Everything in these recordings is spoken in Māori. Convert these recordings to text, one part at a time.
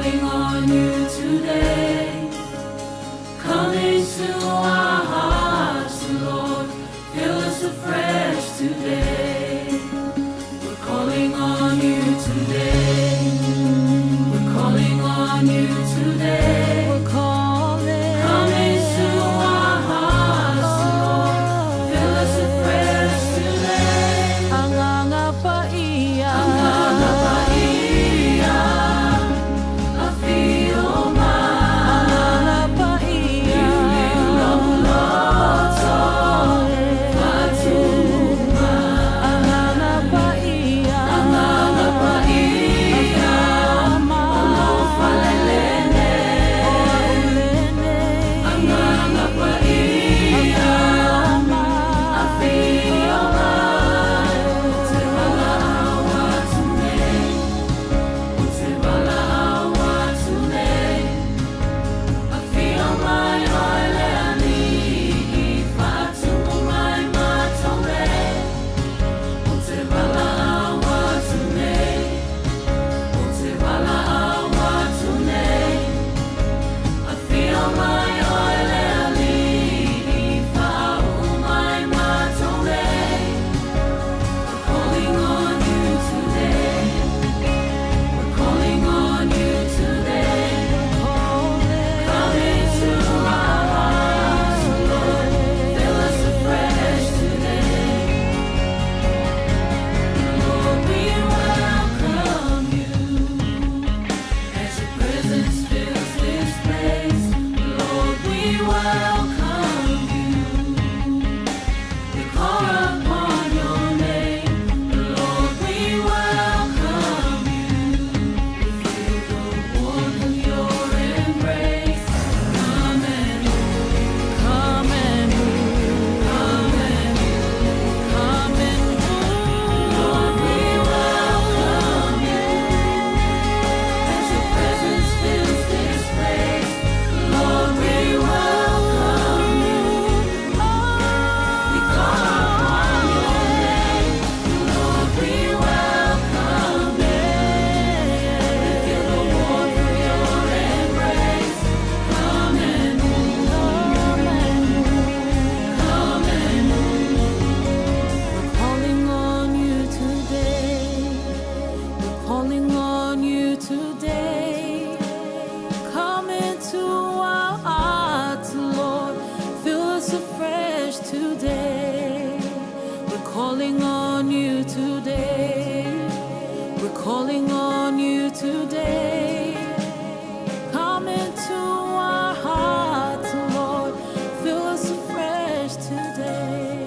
calling on you today. Come into our hearts, Lord, fill us afresh today. We're calling on you today. We're calling on you today. We're calling. Come into our hearts, Lord, fill us afresh today. Anganga pa iya. Anganga pa iya. Afioma. Anganga pa iya. Iuliuloto. Fatuma. Anganga pa iya. Anganga pa iya. Afioma. Olofalelene. Olene. Anganga pa iya. Afioma. Afioma. Utebala awatune. Utebala awatune. Afioma oile ani. Fatuma mai matone. Utebala awatune. Utebala awatune. Afioma oile ani. Fatuma mai matone. We're calling on you today. We're calling on you today. Come into our hearts, Lord, fill us afresh today. Lord, we welcome you as your presence fills this place. Lord, we welcome you. We call upon your name. Lord, we welcome you. We feel the warmth of your embrace. Come and move, come and move, come and move, come and move. Lord, we welcome you as your presence fills this place. Lord, we welcome you. We call upon your name. Lord, we welcome you. We feel the warmth of your embrace. Come and move, come and move, come and move. We're calling on you today. We're calling on you today. Come into our hearts, Lord. Fill us afresh today. We're calling on you today. We're calling on you today. Come into our hearts, Lord. Fill us afresh today.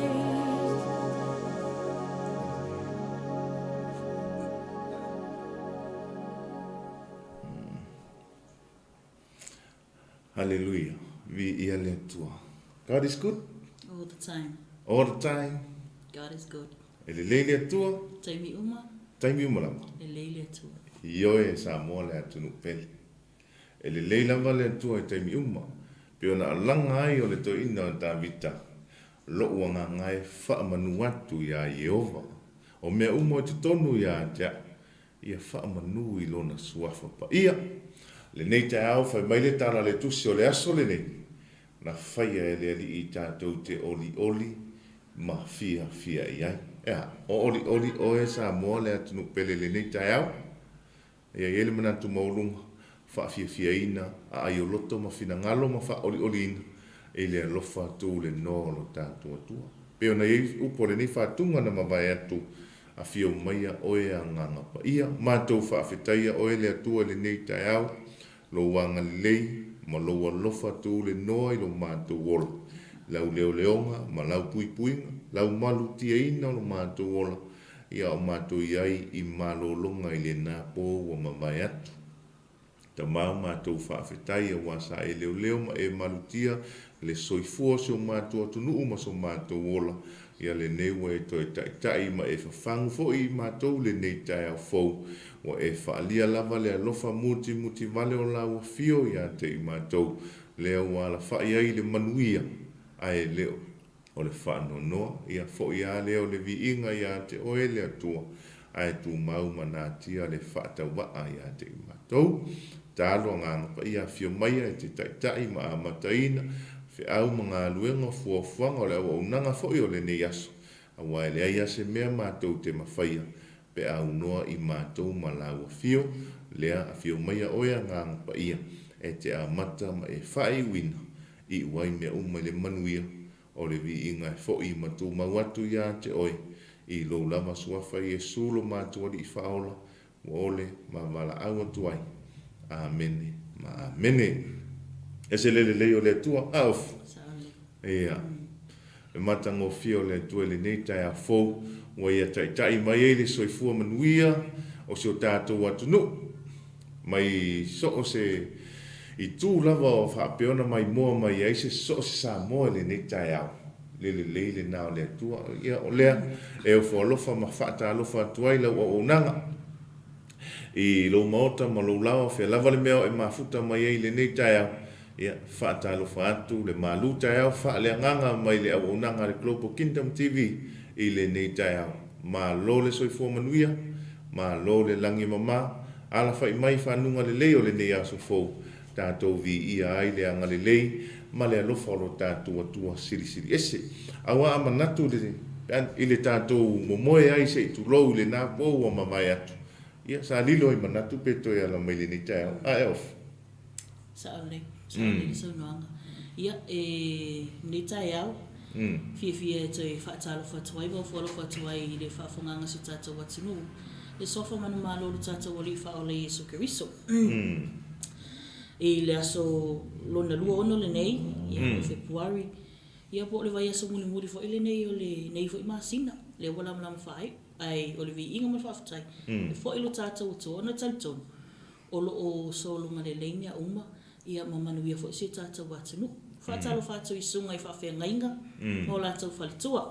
Hallelujah. Vi ia le tua. God is good All the time. all the time. God is good. E le leile atua, Taimi uma, taimi umalama. e leile atua. Io e sa moa le atunu peli. E le leila le atua e taimi uma. Pe ona alanga ai o le to ina o ta vita. Lo uanga ngai wha manu atu ia Yehova. O mea uma o te tonu ia tia. Ia wha manu i lona suafa pa. Ia. Le nei te au fai mai le tala le tusi o le aso le nei. Na whaia e le ali i tātou te oli oli. Ma fia fia iai. Ea, o oli oli o e sa moa le atunu pele le nei te au. Ia ele mana tu maulunga. Wha fia fia ina. A ai o loto ma fina ngalo ma wha oli oli ina. E le alofa tu le no lo tātou atua. Peo na ei upo le nei whatunga na mawai atu. A fia umaia oe a nganga pa. Ia, mātou whaafetaia oe le atua le nei te au. Lo wanga lei, ma lo alofa tu le noa i lo mātou wola. Lau leo leonga, ma lau pui puinga, lau malu tia ina o lo mātou wola. Ia o mātou iai i malo longa i le nā pō wa mawai atu. Ta mau mātou whaafetaia wa sa e leo leo ma e malu tia le soifua se o mātou atunu ma so mātou wola. Ia le neua e toi tai ma e whafangu fo i mātou le nei tai au fau. Wa e whaalia lava le alofa muti vale o la fio ia te i mātou. Leo wala whaia i le manuia ai leo. O le whaano noa, ia fo ia leo le vi inga ia te oe le atua. ai tu mau manatia le whaatawaa ia te i mātou. Tālo ngā pa ia fio mai ai te taitai ma a mataina, fe au mga luenga fuafuanga o le au unanga foi o le nei aso. A wai le ai ase mea mātou te mawhaia, pe au noa i mātou malaua fio, lea a fio mai a oia ngā pa ia, e te a mata ma e whai wina, i uai mea uma le manuia, o le vi inga e foi mātou mauatu ia te oi, i lo lama suafa i e sulo mātou ali i whaola, wa ole ma mala au atuai. Amene, ma amene. E se lele leo le tua, auf. Ia. E matango fio le tua le nei tai a fou, wa ia tai mai e le soifua manuia, o se o tātou atu nu. Mai so o se i tū lava o whapeona mai moa mai ai se so se sa moa le nei tai au. Le nao le tua. Ia o lea, e o whaolofa ma whaata alofa atuai lau o unanga. I lo maota ma lo lawa fe lava le mea e mafuta mai ai le nei tai au. Ia, whaatalo whaatu, le malu tai au, wha le nganga mai le au unanga le Global Kingdom TV i le nei tai au. Ma lo le soifua manuia, ma lo le langi mama, ala whai mai whanunga le leo le nei aso fou. Tātou vi ia ai le anga le lei, ma le alofa o lo tātou atua siri ese. Awa ama natu i le tātou momoe ai se i tu lou le nā pou o mamai atu. Ia, sa lilo i manatu peto i ala mai le nei tai au. A elf. Sa ole so noanga. Ia, nei tai au, fia e te whaatalo whatuai, wau whalo whatuai i le whaafonganga si tātou watinu. Le sofa manu malo le tātou wali whaole Yesu Keriso. I le aso lona lua ono le nei, ia o Februari. Ia po le vai aso muli fo ile nei o le nei fo i masina. Le wala malama whaai. Ai o le vi inga mo whaafatai. E fo ilo tātou o tōna talitonu. O lo o solo ma le leimea uma. Ia mamanuia fo isi tātou watinu. Whaatalo whātou i sunga i whaafea ngainga. Mo lātou whalitua.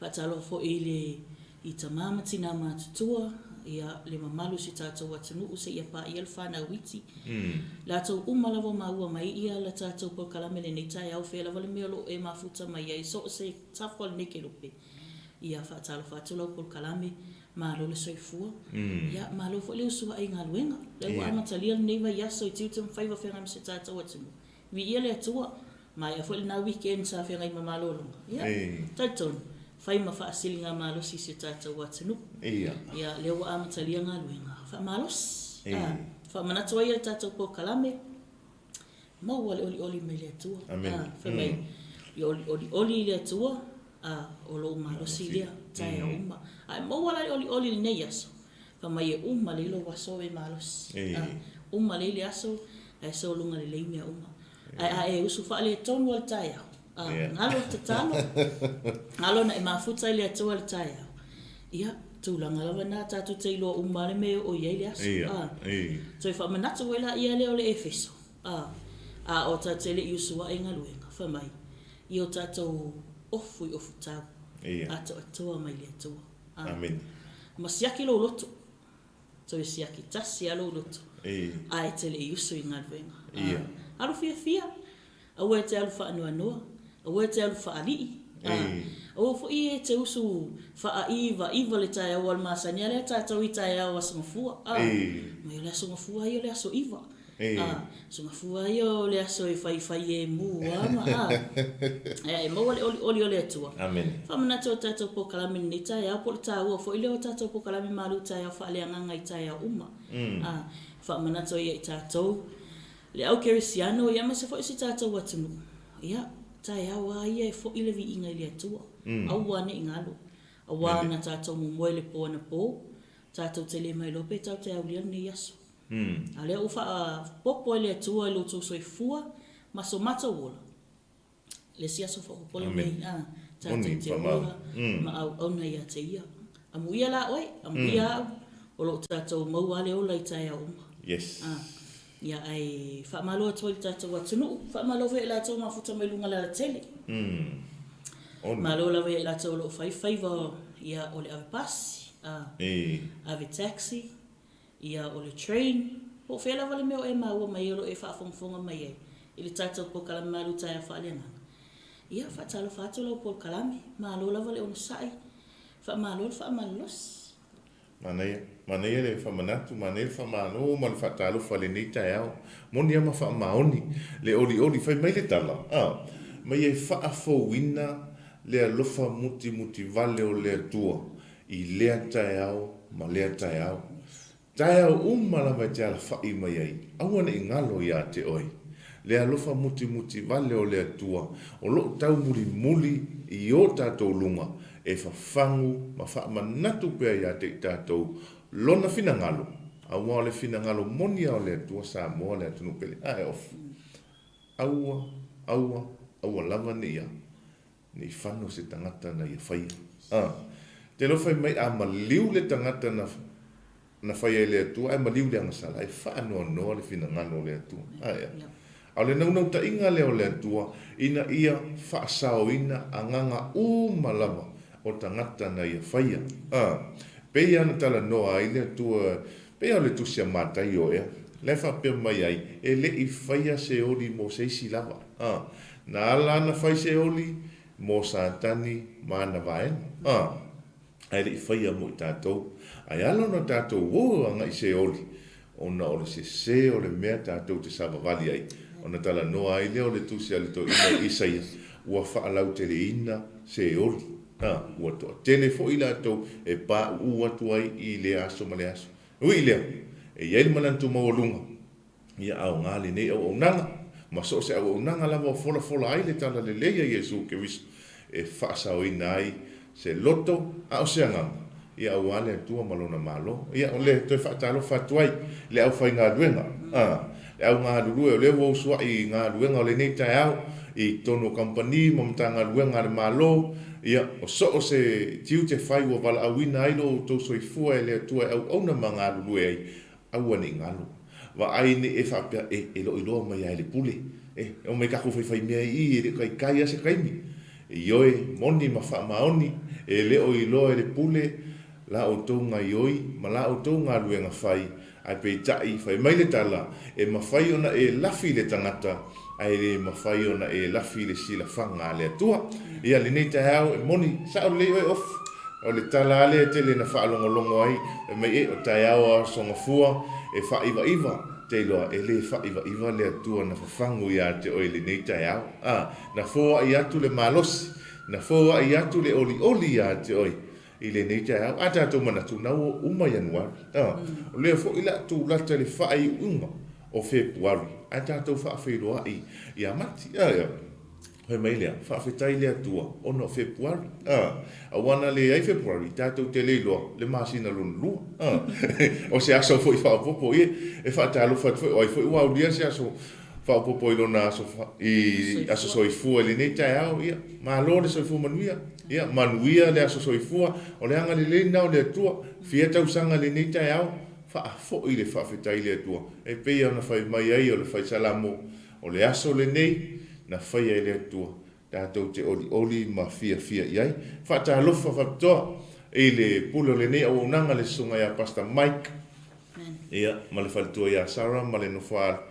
Whaatalo fo i tamama tina mātutua. Ia le mamalu si tātou watinu. Use ia pā i alwhana witi. Lātou umalawa maua mai ia la tātou po kalame le nei tai au whea lava le mea lo e mafuta mai ai. So se tafwal neke lupe. Ia whaatalo whaatulau pol kalame, malo le soifua. Ia malo fo leo sua ai ngā luenga. Leo amatalia nei vai aso i tiutum whaiva whenga me se tātou atimu. Vi ia le atua, mai a fo le nā weekend sa whenga i mamalo longa. Ia, taitonu, whaima whaasili ngā malo si se tātou atimu. Ia, leo amatalia ngā luenga. Wha malos. Wha manatu ai le tātou pol kalame. Maua le oli mai le atua. Amen. Whamai, i oli le atua. O lo malosi lea, tai a uma. Ai maua lai oli le nei aso. Ka mai e uma le lo waso e malos. Uma le aso, ai so lunga le leimea uma. Ai usu wha le tonu al tai au. Ngalo te talo. Ngalo na e mafuta le atua le tai au. Ia, tūlanga lawa nā tātu te ilo uma le mea o iei le aso. So i wha manatu wela ia leo le efeso. O tātu le iusua e ngaluenga. Whamai. I o tātou ofu tau. Atua mai le atua. Amen. Ma siaki lo loto. So i siaki tasi alo loto. Ai te le iusu i ngā ruenga. Alu fia. Aua te alu wha anua. Aua te alu wha alii. Aua fo i e te usu wha iwa le tai au al masania le tātou i tai au asongafua. Mai le asongafua i o le aso iwa. Songafua i o le aso i whai e mua. Maua le oli o le atua. Amen. Whamanatu o tātou po kalame ni tai au po le tāua. Fo i leo tātou po kalame malu tai au wha aleanganga i tai au uma. Whamanatu i tātou. Le au kerisiano i amase fo isi tātou watunu. Ia, tai au a ia e fo i le vi inga i le atua. Au wane i ngalo. Awa na tātou mumoe le po na po. Tātou te le mai lope tau te au lian ni yaso. A lea ufa popo le atua i loto soifua. Maso mata wola. Le siaso fa popole nei. Tātou te wola. Ma au na ia te ia. Amu ia la oi. Amu ia au. O lo tātou maua le ola i tai au uma. Yes. Ia ai whaamaloa toi tātou atunu. Whaamaloa vei la tau mafuta mai lunga la tele. Maloa vei la tau lo whaiwhaiva ia o le ave pasi. Ave taxi. Ia o le train. Po whela wale meo e maua mai olo e whaafongfonga mai e. I le tātou po kalame malu tai a whaaleanganga. Ia whaatalo whaatalo po kalame. Maloa vale ono sai. Whaamaloa whaamalos. Mana ia le whamanatu, mana ia whamano, ma le whatalofa le nei tai au. Moni ama whamaoni, le oli whai mai le tala. Mai e whaafouina le alofa muti vale o le atua i lea tai au, ma lea tai au. Tai au umala mai te ala whai mai ai. Awana i ngalo ia te oi. Le alofa muti vale o le atua. O lo tau muli i o tātou lunga. E whawhangu, ma whaamanatu pia ia te tātou lona fina ngalo. Aua le fina ngalo moni au le atua sa moa le atunu pele. Ofu. Aua lava ni ia. Ni whano se tangata na ia whaia. Te lo whai mai a maliu le tangata na whaia le atua. Ai maliu le angasala. Ai whaanoa noa le fina ngalo le atua. Au le naunau ta inga leo le atua. Ina ia whaasao ina anganga malava. O tangata na ia whaia. Pei ana tala noa ai le atua, pei au le tusia mātai o ea. Le whapea mai ai, e le i whaia se oli mo seisi lava. Na ala ana whai se oli, mo sātani mana vaena. Ai le i whaia mo i tātou. Ai ala na tātou o anga i se oli. Ona o le se o le mea tātou te sava vali ai. Ona tala noa ai leo le tusia le to ina Isaia. Ua whaalau te le ina se oli. Ua toa tele fo ila tau e pa ua tuai i le aso ma le aso. Ui lea, e iai manantu maolunga. Ia au ngāle nei au nanga. Ma so se au nanga lava fola ai le tala le leia Iesu ke wiso. E whaasao ina ai se loto au se angam. Ia au ale atua malona malo. Ia o le toi whaatalo whatuai le au whai ngā luenga. Le au ngā lulue o le wau sua i ngā luenga o le nei tai au. I tono company mamta ngā luenga le malo. Ia, o so se tiu te whai ua wala awina ai lo tau soifua e lea tua au auna mga lulue ai, au ane ngalo. Wa ai ne e whapea e lo iloa mai ai le pule. O mai kako whai mea i e le kai ase kaimi. E ioe moni ma wha maoni e leo iloa e le pule la o tau ngā ioi, ma la o tau ngā luenga whai. Ai pe tai whai mai le tala e ma whai ona e lafi le tangata ai le mawhai ona e lafi le sila whanga le atua. Ia le nei tai au e moni, sa o le oi off. O le tala ale e tele na whaalongolongo ai, e mai e o tai au a songa fua, e whaiva. Te loa e le whaiva le atua na whawhangu ia te oi le nei tai au. Na fua i atu le malosi, na fua i atu le oli ia te oi. I le nei tai au, a tātou manatu nau uma Januari. O lea fo ila tu lata le whai unga o Februari. A tātou whaawhiroa i amati. Hoi mai lea, whaawhitai lea tua, ono Februari. A wana le ai Februari, tātou te leiloa, le masina luna lua. O se aso fo i whaapopo i, e whaatalo whaatfoi, o i fo i waulia se aso whaapopo i lona aso soifua le nei tai au, ia. Ma lo le soifua manuia, ia, manuia le aso soifua, o le anga le leina o le atua, fia tausanga le nei tai au, fo i le whaawhitai le atua. E pei ana whai mai ai o le whai salamo, o le aso le nei, na whai ai le atua. Tātou te oli ma fia iai. Whata alofa whaptoa, e le pulo le nei au unanga le sunga ia Pastor Mike. Ia, ma le whalitua ia Sarah, ma le nofar.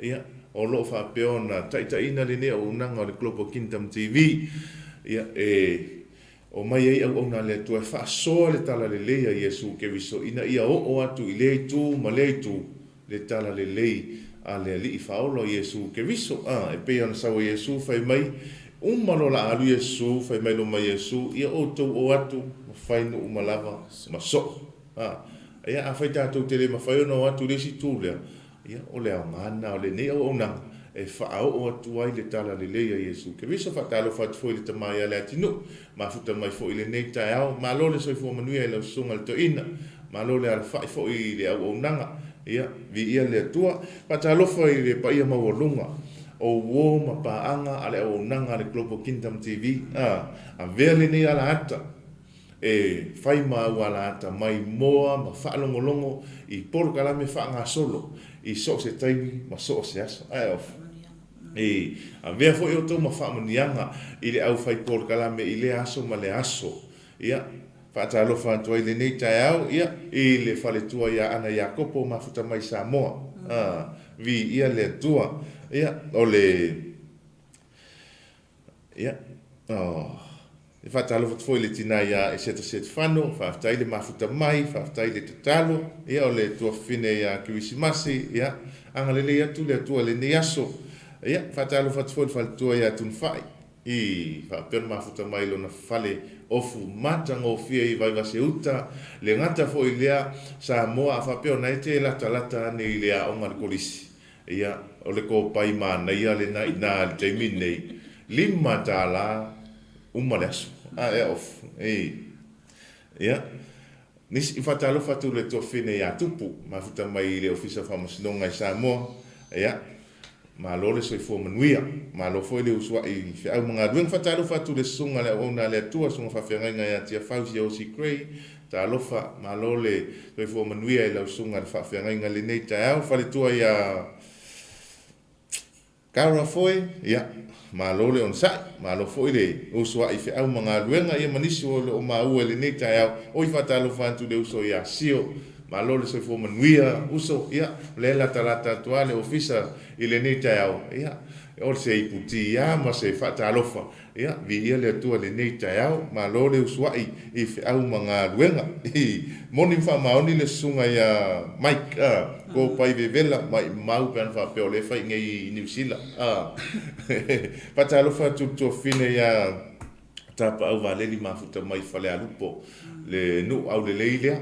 Ia, o loo whapeo na taitaina le nei au unanga o le Global Kingdom TV. Ia, o mai ai au ona le atua, whaasoa le tala le leia Iesu ke wiso. Ina ia o atu i le tu, ma le tu, le tala le lei. A le ali i whaolo Iesu ke wiso. E pei ana sawa Iesu whai mai. Umalo la alu Iesu, whai mai lo mai Iesu. Ia o tau o atu, ma whai no umalava, ma so. Ia a whai tātou te le ma whai ono atu resi tūlea. Ia o le au ngana, o le nei au nanga. E whaao o atu ai le tala le leia Iesu. Ke wiso whatalo whatfo i le tamai a le atinu. Ma futa mai fo i le nei tai au. Ma lo le soifua manuia i lau sunga le to ina. Ma lo le ala whai fo i le au nanga. Ia, vi ia le atua, patalofa i le paia mawalunga, o wo ma paanga ale o nanga le Global Kingdom TV, a vele ni ala ata, e whai mau ala ata, mai moa, ma whaalongolongo, i poro kalame whaanga solo, i so se taimi, ma so se aso, a vea fo i o tau ma whaamanianga, i le au whai poro kalame, i le aso ma le aso, ia, whaatalofa atua i le nei tai au, ia, i le whaletua ia ana Iakopo mafuta mai Samoa. Vi ia le atua, ia, o le, ia, e whatalo foi le tina ia e seta whano, whaftai le mafuta mai, whaftai le tatalo, ia o le tua whine ia Kirisimasi, ia, anga le atu le atua le ne aso, ia, whatalo foi le whaletua ia tun whai, i whapena mafuta mai lo na whale ofu matanga o fia i vai vase uta, le ngata foi lea sa moa a whapeo na te lata ne lea o ngari kolisi, ia, o le ko pai mana, ia le na ina le teimi nei, lima tala, le aso. E off. Ia. Nisi i whatalo whatu le tō whine ia tupu. Ma futa mai le ofisa whamasinonga i Samoa. Ia. Ma lo le soifua manuia. Ma lo foi le usua i whiau mga dueng whatalo whatu le sunga le ona le atua sunga whawhiangainga ia tia whausi o si krei. Ta alofa ma lo le soifua manuia i lau sunga le whawhiangainga le nei ta au. Whale tua ia Kaura foi, ia, ma lo le on sai, ma lo foi le usua i whiau mga luenga ia manisi o le o maua le nei tai au, o i whatalo whantu le uso ia sio, ma lo le soifo manuia, uso, ia, le la talata tua le ofisa i le nei tai au, ia, o se i puti ia, ma se whatalofa, ia, vi ia le atua le nei tai au, ma lo le usua i whiau mga luenga, i moni wha maoni le sunga ia Mike, ko pai vevela mai mau pe fa pe ole fa ngai New Zealand patalo fa tu fine ya tapa au vale li mafuta mai fale alupo le nu au le leile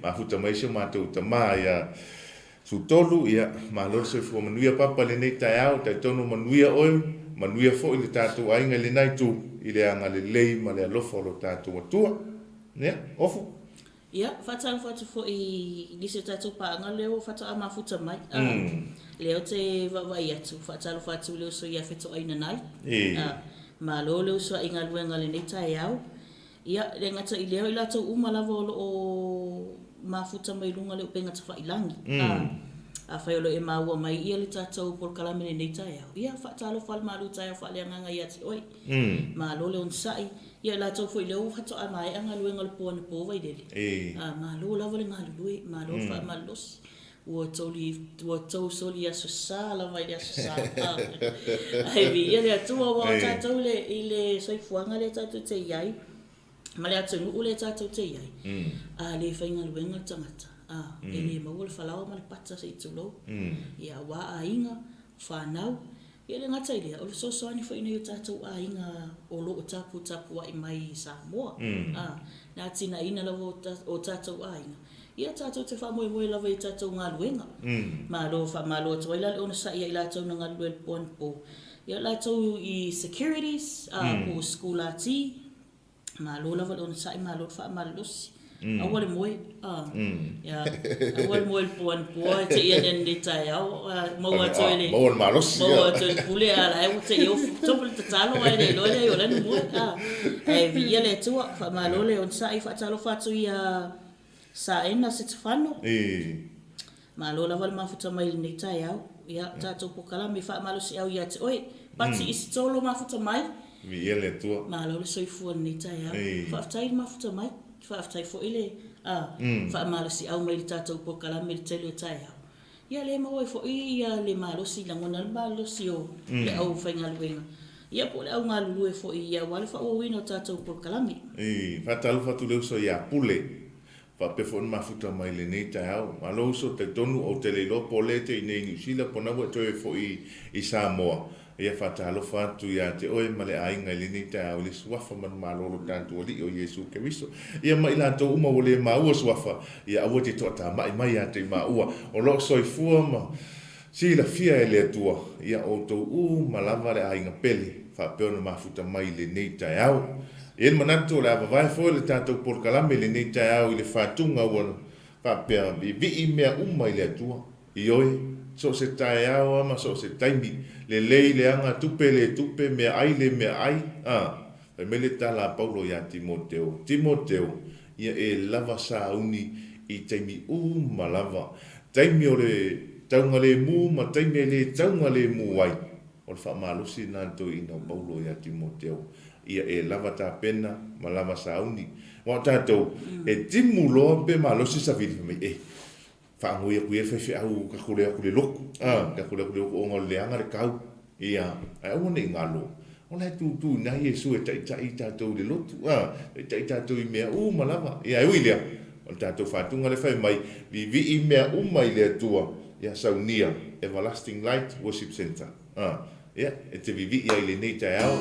mafuta mai se mato tama ya su tolu ya malo se fo manuia papa le nei tai au tai tonu manuia oi manuia fo ile tatu ai ngai le nai tu ile anga le lei ma le alofo lo tatu tua ne ofu. Ia, whatau fo i nise tātou pāanga leo whatau a mafuta mai. Leo te wawai atu, whatau leo so ia wheto aina nai. Ma leo so inga luenga le nei tai au. Ia, le ngata i leo i lātou umalawa o mafuta mai lunga leo penga tawa ilangi. A whai olo e maua mai ia le tātou por kalame nei tai au. Ia, whatalo whal malu tai au whale anganga i ati oi. Ma lo leo nsai. Ia la tau foi leo hato a mai anga luenga le pōna pō vai dele. Ma lo lava le ngā lului, ma lo wha malos. Ua tau soli aso sā, la vai le aso sā. Ai vi, ia le atua wa o tātou i le soifuanga le tātou te iai. Ma le atu nuu le tātou te iai. Le whainga luenga tangata. E le maua le whalawa ma le pata se i tulo. Ia wa a inga, whanau. Ia le ngata ilea, o le sosoani wha ina i tātou a inga o loo tapu ai mai i Samoa. Nā tina ina lawa o tātou a inga. Ia tātou te whamoe lawa i tātou ngā luenga. Ma lo atu waila le ona sa ia i lātou na ngā lue le pōn pō. Ia lātou i securities, po school ati. Ma lo lawa le ona sa i ma lo wha malosi. Awale moe, awale moe le pōn pō, te ia nene tai au, maua toile. Maua le malosi. Maua toile pule ala e te iau topule te talo ai le loa le o lenu moe. E vi ia le tua, wha malole on sa i wha talo whatu ia sa ena se te whano. Malola wale mafuta mai le nei tai au, ia tātou pokala me wha malosi au ia te oi, pati isi tolo mafuta mai. Vi ia le tua. Malola soifua nei tai au, whaftai mafuta mai. Whaftai fo ile wha malosi au mai le tātou pokala me le tele o tai au. Ia le maua fo ia le malosi langona le malosi o le au whainga luenga. Ia po le au ngā lulu e fo ia wale wha uawina o tātou pokala me. Whatalu whatu leo so ia pule. Whapefo na mafuta mai le nei tai au. Malo so te tonu o te leilo po le te i nei New Zealand po nawa toe fo i Samoa. Ia whatalo whatu ia te oe male ainga i lini te au le suafa man malolo tantu ali o Yesu Keriso. Ia mai la tō uma o le maua suafa. Ia awa te toa mai a te maua. O lo soifua ma si la fia e le atua. Ia o tō malava le ainga pele. Whapeo na mafuta mai le nei te au. Ia mananto le avavai fo le tātou porkalame le nei te au i le whatunga wana. Whapea vi mea uma i le atua. I oe. So se tai au ama so se taimi le lei le anga tupe le tupe me ai le me ai e mele tala Paulo ya Timoteo ia e lava sa uni i taimi ma lava taimi o le taunga le mu ma taimi le taunga le mu ai o le whamalosi nanto ina Paulo ya Timoteo ia e lava ta pena ma lava sa uni wa tatou e timu loa pe malosi sa vili me whaangoia kuia whewhi au ka kule loku. Ka kule loku o ngā leanga re kau. Ia, ai au nei ngalo. Ona tu na Yesu tai tātou le lotu. Tai tātou I mea malama. Ia ui lea. O tātou whātunga le whai mai. Vi mea mai le atua. Ia saunia. Everlasting Light Worship Center. Ia, e te vivi ia I le nei tai au.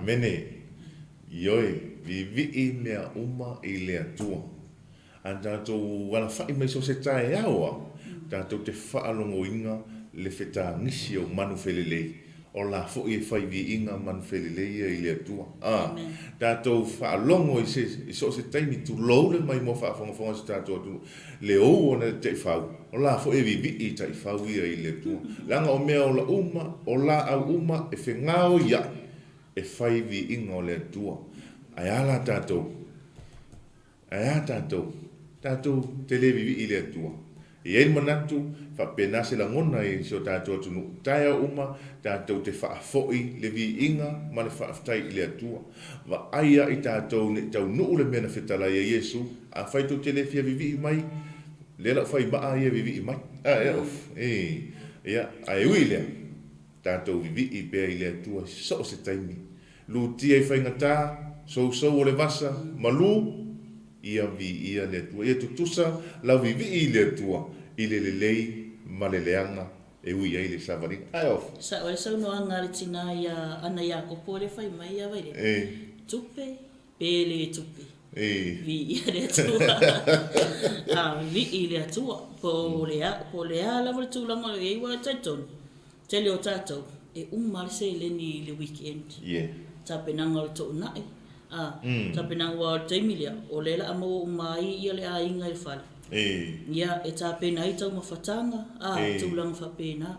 Mene, ioi, vivi mea uma I le atua. An tātou wala whai mai so se tae aua, tātou te whaalongo inga le wheta ngisi o manu whelelei. O la fo I whai vi inga manu whelelei I le atua. Tātou whaalongo I so se taimi tu loule mai mo whaafonga se tātou atu. Le o ona te whau. O la fo vivi I tai whau I le atua. Langa o mea o la uma, o la au uma, e whengao ia. E whai vi inga o le atua. Ai ala tātou. Ai a tātou. Tātou te le vivi I le atua. I ein manatu, whapena se la ngona I so tātou atunu. Taia uma, tātou te whaafoi le vi inga, mane whaaftai I le atua. Wa aia I tātou ne tau nuu le mena whetala I Yesu. A whaitou te le fia vivi I mai. Le la whai maa ia vivi I mai. Ia, ai ui lea. Tātou vivi I pēr I le atua so se taimi. Lutia I whaingatā, so o le vasa, malu, ia vi ia le atua. Ia tutusa, lau vivi I le atua, I le lelei, ma le leanga, e ui ai le savaringa. Ai of. Sa o le sau no angare tina ia ana ia kopo le whai mai ia vaire. Tupe, pele tupe. Vi ia le atua. Vi i le atua. Po lea lava le tūlanga o e iwa taitoni. Te leo tātou. E umar se le ni le weekend. Yeah. Tapenanga o le tō nai. Tapenanga o le taimilia. O lela amo umai ia le a inga i whale. Ia e tāpena i tau mawhatanga. Tūlanga whapena.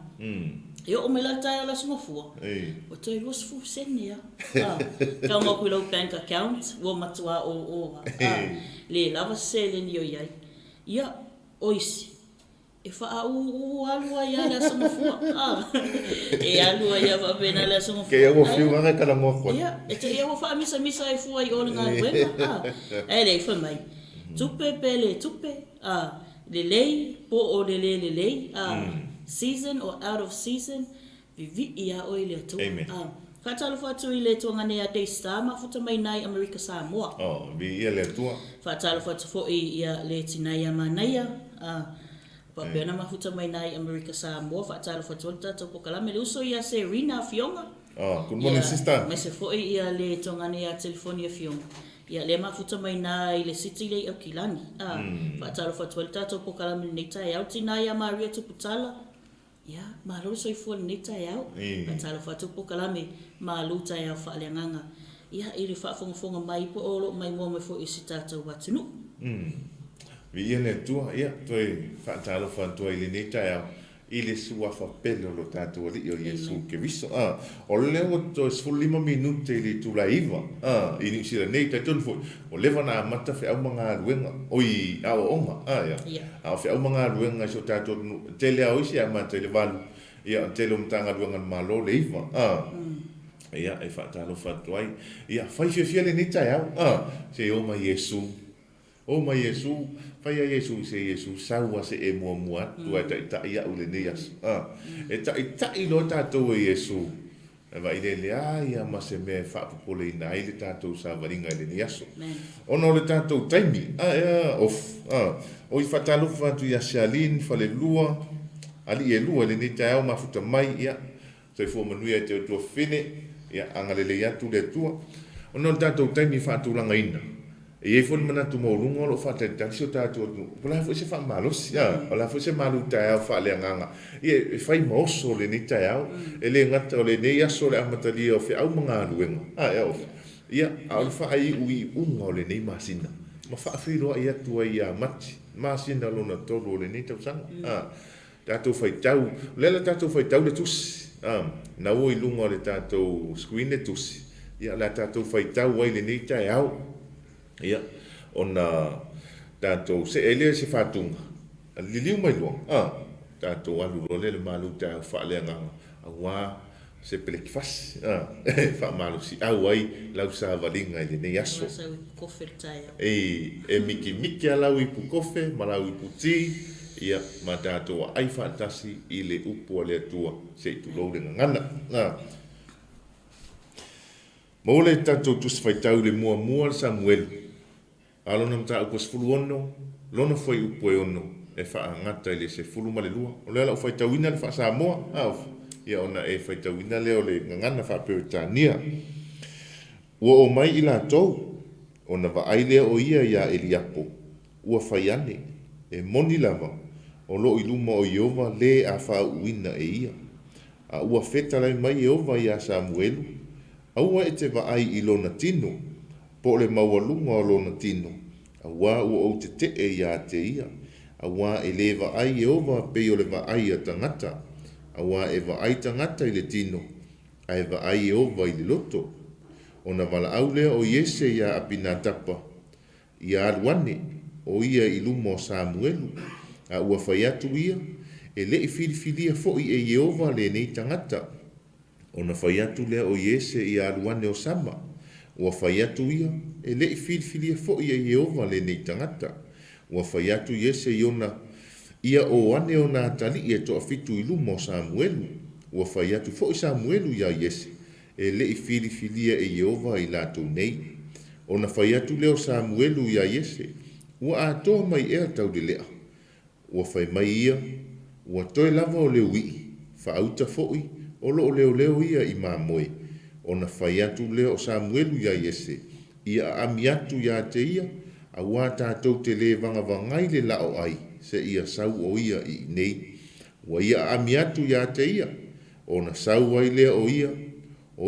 E o me la tai ala sunga fua. O toi ruas fu sene ya. Ka ngā kui lau bank account. Wo matua o. Le lava se le ni o iai. Ia oisi. E wha u alua ia la sunga fua. E alua ia wa pena la sunga fua. Ke au fiu ngā ka la ngōkwa. Ia. E te ia wa misa e fua i o ngā ruenga. E le wha mai. Tupe pele tupe. Le lei. Po o le lei. Season or out of season, vivi ia oi le atu. Amen. Whatalo whatu i le tuanga nea Daystar, mafuta mai nai Amerika Samoa. Vi ia le atua. Whatalo whatu fo i ia le tinai manaia. Papeana mafuta mai nai Amerika Samoa, whatalo whatu o tato pokalame le uso ia Serena Fionga. Good morning, sister. Me se fo i ia le tuanga nea Telefonia Fionga. Ia le mafuta mai nai le city le au kilani. Whatalo whatu o tato pokalame nei tai au tinai a Maria Tuputala. Ya, malu soi fuan ni tai au. Patalo fatu po kalame malu tai au fa leanganga. Ia iri fa fonga mai po olo mai mo me fo isi tata watunu. Vi ia le tua, ia toi whaatalo whantua i le nei tai au. I le sua whapelo lo tātua li o Yesu ke viso. O leo to 5 minute li tula iwa. I ni sira nei tai tonu fo. O lewa na amata whi au mga ruenga. Oi, awa onga. Au whi au mga ruenga so tātua tele au isi amata le walu. Ia tele umtanga ruenga malo le iwa. Ia e whaatalo whantuai. Ia whaifia le nei tai au. Se o ma Yesu. O ma Yesu, fai a Yesu se Yesu saua se e mua mua tua ta ia ule ne Yesu. E ta i lo tātou e Yesu. E va ile le ai ma se me fa popole ina ile tātou sa varinga ile ne Yesu. Ono le tātou taimi. O i fatalo fatu ya Shalin fale lua. Ali e lua le ne tau mafuta mai ia. Se fo manuia te to fine ia angalele ya tu le tua. Ono le tātou taimi fatu langa ina. E fo mana tu mo lungo lo fa te taxi ta tu pola fo se fa malos ya pola fo se malu ta fa le nganga e fai mo so le ni ta e le ngata le ne ya so le amatali o fe au manga luenga ya au fa ai ui ungo le nei masina ma fa fi ro ia tu ia mati masina lo na to le ni ta sang ta tu fai tau le ta tu fai tau le tus na o i lungo le ta tu screen le tus ya la ta tu fai tau ai le ni ta ia ona tātou se ele se whātunga liliu mai loa tātou alu role le malu tā whaaleanga awa se peleki fasi whaamalu si au ai lau sa valinga i le nei aso e miki alau i pu kofe malau i pu ti ia ma tātou ai whaatasi i le upu a le atua se i tu lou le ngana Mole tātou tus whaitau le mua Samuel. Alona mta au kos fulu ono, lona foi upo e ono, e wha ngata i le se fulu ma le lua. O lea lau whaitau ina le wha Samoa, ia ona e whaitau ina leo le ngangana wha Peritania. Ua o mai i la tau, ona wa ailea o ia Eliapo, ua whaiane, e moni lava, o lo i luma o Iova le a wha uina e ia. A ua whetalai mai Iova ia Samuelu, aua e te wa ai i lona tino, po le maualunga o lona tino, aua ua o te e ia te ia, aua e le wa ai Iova pe o le wa ai a tangata, aua e wa ai tangata i le tino, a e wa ai Iova i le loto, ona wala au lea o Iese ia apina tapa, ia aluane, o ia i luma o Samuelu, a ua whai atu ia, e le i filifilia fo i e Iova le nei tangata, ona whai atu lea o Iese i aluane o Sama, ua whai atu ia, e le i filifilia fo i e Iova le nei tangata, ua whai atu Iese i ona, ia o ane o nā tali i e toa fitu i luma o Samuelu, ua whai atu fo i Samuelu ia Iese, e le i filifilia e Iova i lātou nei, ona whai atu leo Samuelu ia Iese, ua atoa mai ea tau de lea, ua whai mai ia, ua toi lava o leo ii, whaauta foi, o leo ia i mamoe, ona whai atu leo Samuelu ia Iese, ia ami atu ia te ia, a wā tātou te le vanga vangai le lao ai, se ia sau o ia i nei. Wa ia ami atu ia te ia, o na sau ai lea o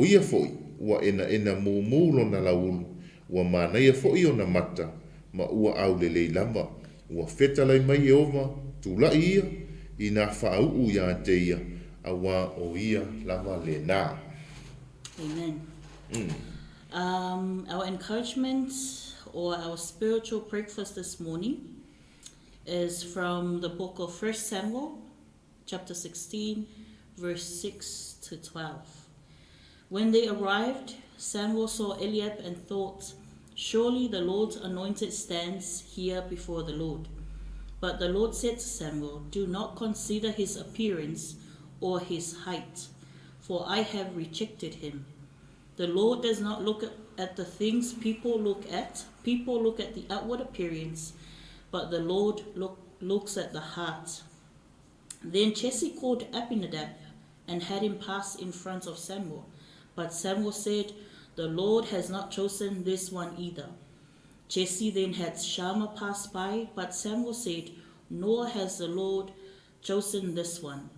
ia foi, ua ena mūmūlo na laulu, ua mānaia foi o na mata, ma ua au le lei lama, ua fetalai mai e ova, tūlai ia, i nā whaau ia te ia, a wā o ia lama le nā. Amen. Our encouragement or our spiritual breakfast this morning is from the book of 1 Samuel, chapter 16, verse 6 to 12. When they arrived, Samuel saw Eliab and thought, "Surely the Lord's anointed stands here before the Lord." But the Lord said to Samuel, "Do not consider his appearance or his height, for I have rejected him. The Lord does not look at the things people look at. People look at the outward appearance, but the Lord looks at the heart." Then Jesse called Abinadab and had him pass in front of Samuel. But Samuel said, "The Lord has not chosen this one either." Jesse then had Shammah pass by, but Samuel said, "Nor has the Lord chosen this one."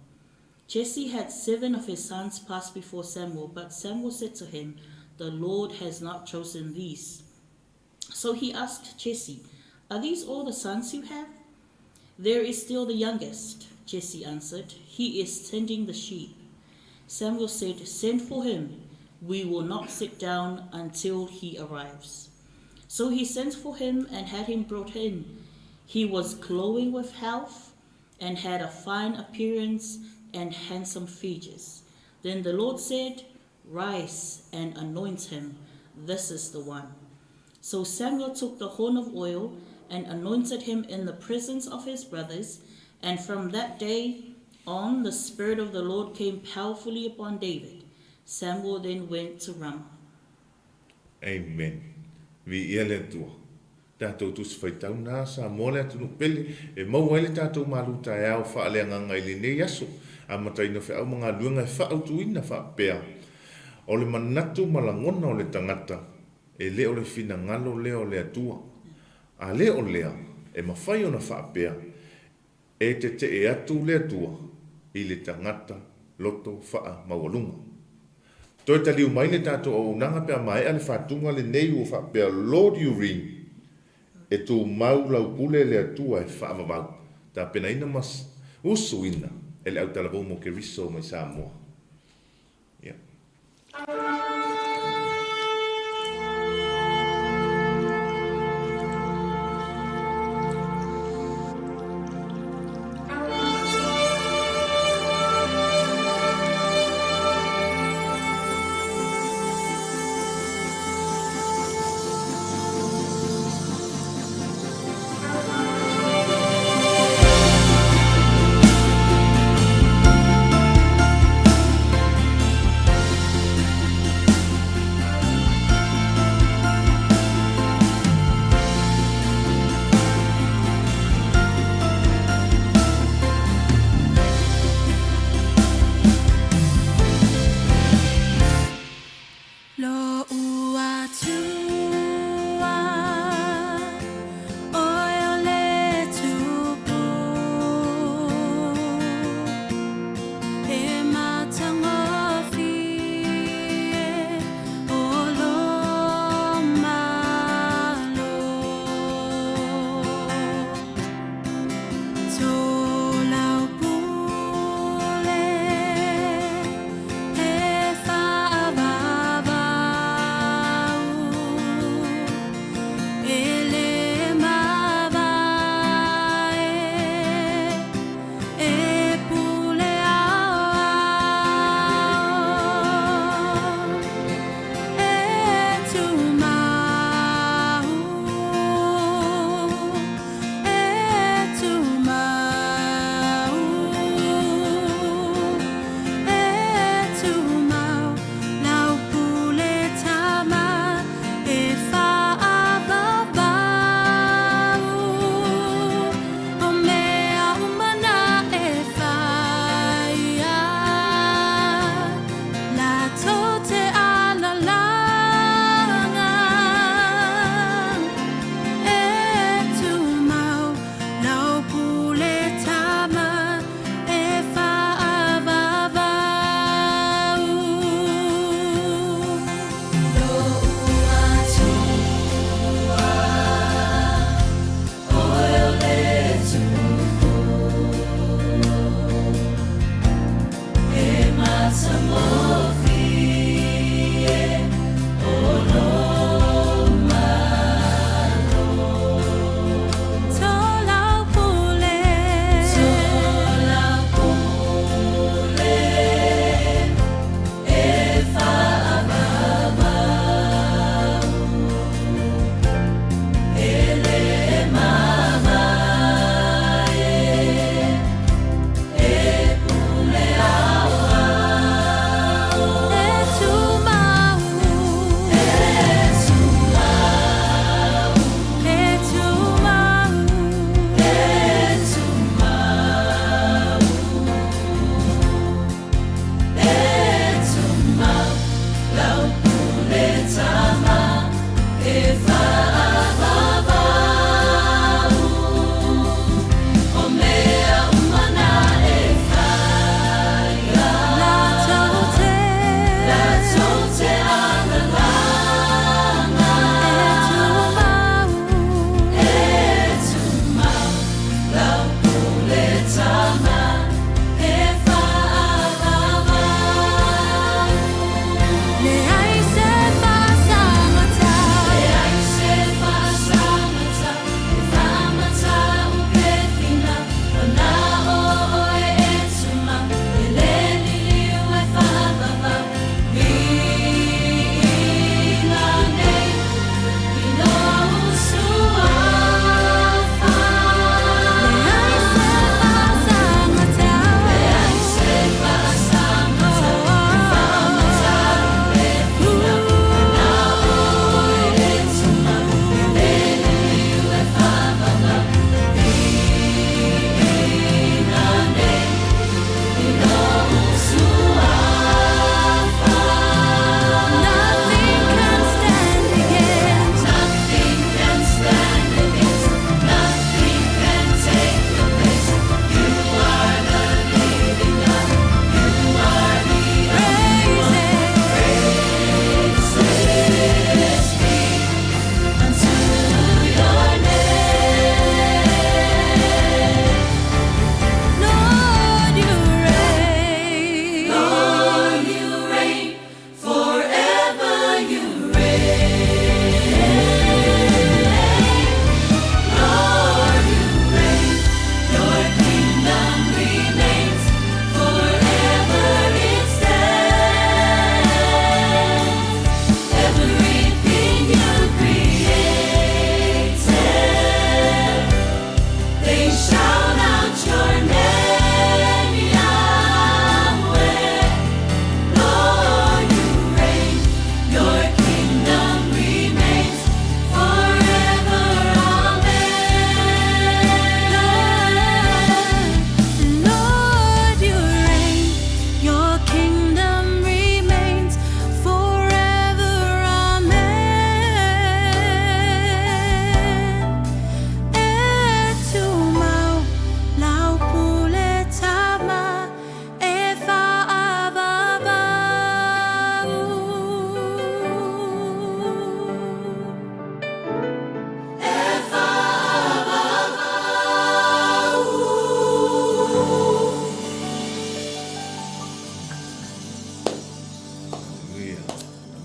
Jesse had 7 of his sons pass before Samuel, but Samuel said to him, "The Lord has not chosen these." So he asked Jesse, "Are these all the sons you have?" "There is still the youngest," Jesse answered. "He is tending the sheep." Samuel said, "Send for him. We will not sit down until he arrives." So he sent for him and had him brought in. He was glowing with health and had a fine appearance and handsome features. Then the Lord said, "Rise and anoint him. This is the one." So Samuel took the horn of oil and anointed him in the presence of his brothers, and from that day on the Spirit of the Lord came powerfully upon David. Samuel then went to Ramah. Amen. Vi ia le tua. Tātou tu whaitau nā sa mōle atu nuk pele. E mau ele tātou maluta e au wha alea ngangai le ne yaso. A matai no wha au mga luenga e wha au tuina wha pēa. O le manatu malangona o le tangata. E leo le fina ngalo leo le atua. A leo lea. E mawhai o na wha pēa. E te e atu le atua. I le tangata loto wha mawalunga. Toi taliu mai le tātou o unanga pēa mai ale whatunga le nei o wha pēa Lord you ring. E tō mau lau pule le atua e wha amamau. Tā pena ina mas usu ina. E le au talabou mo ke riso mai Samoa. Yeah.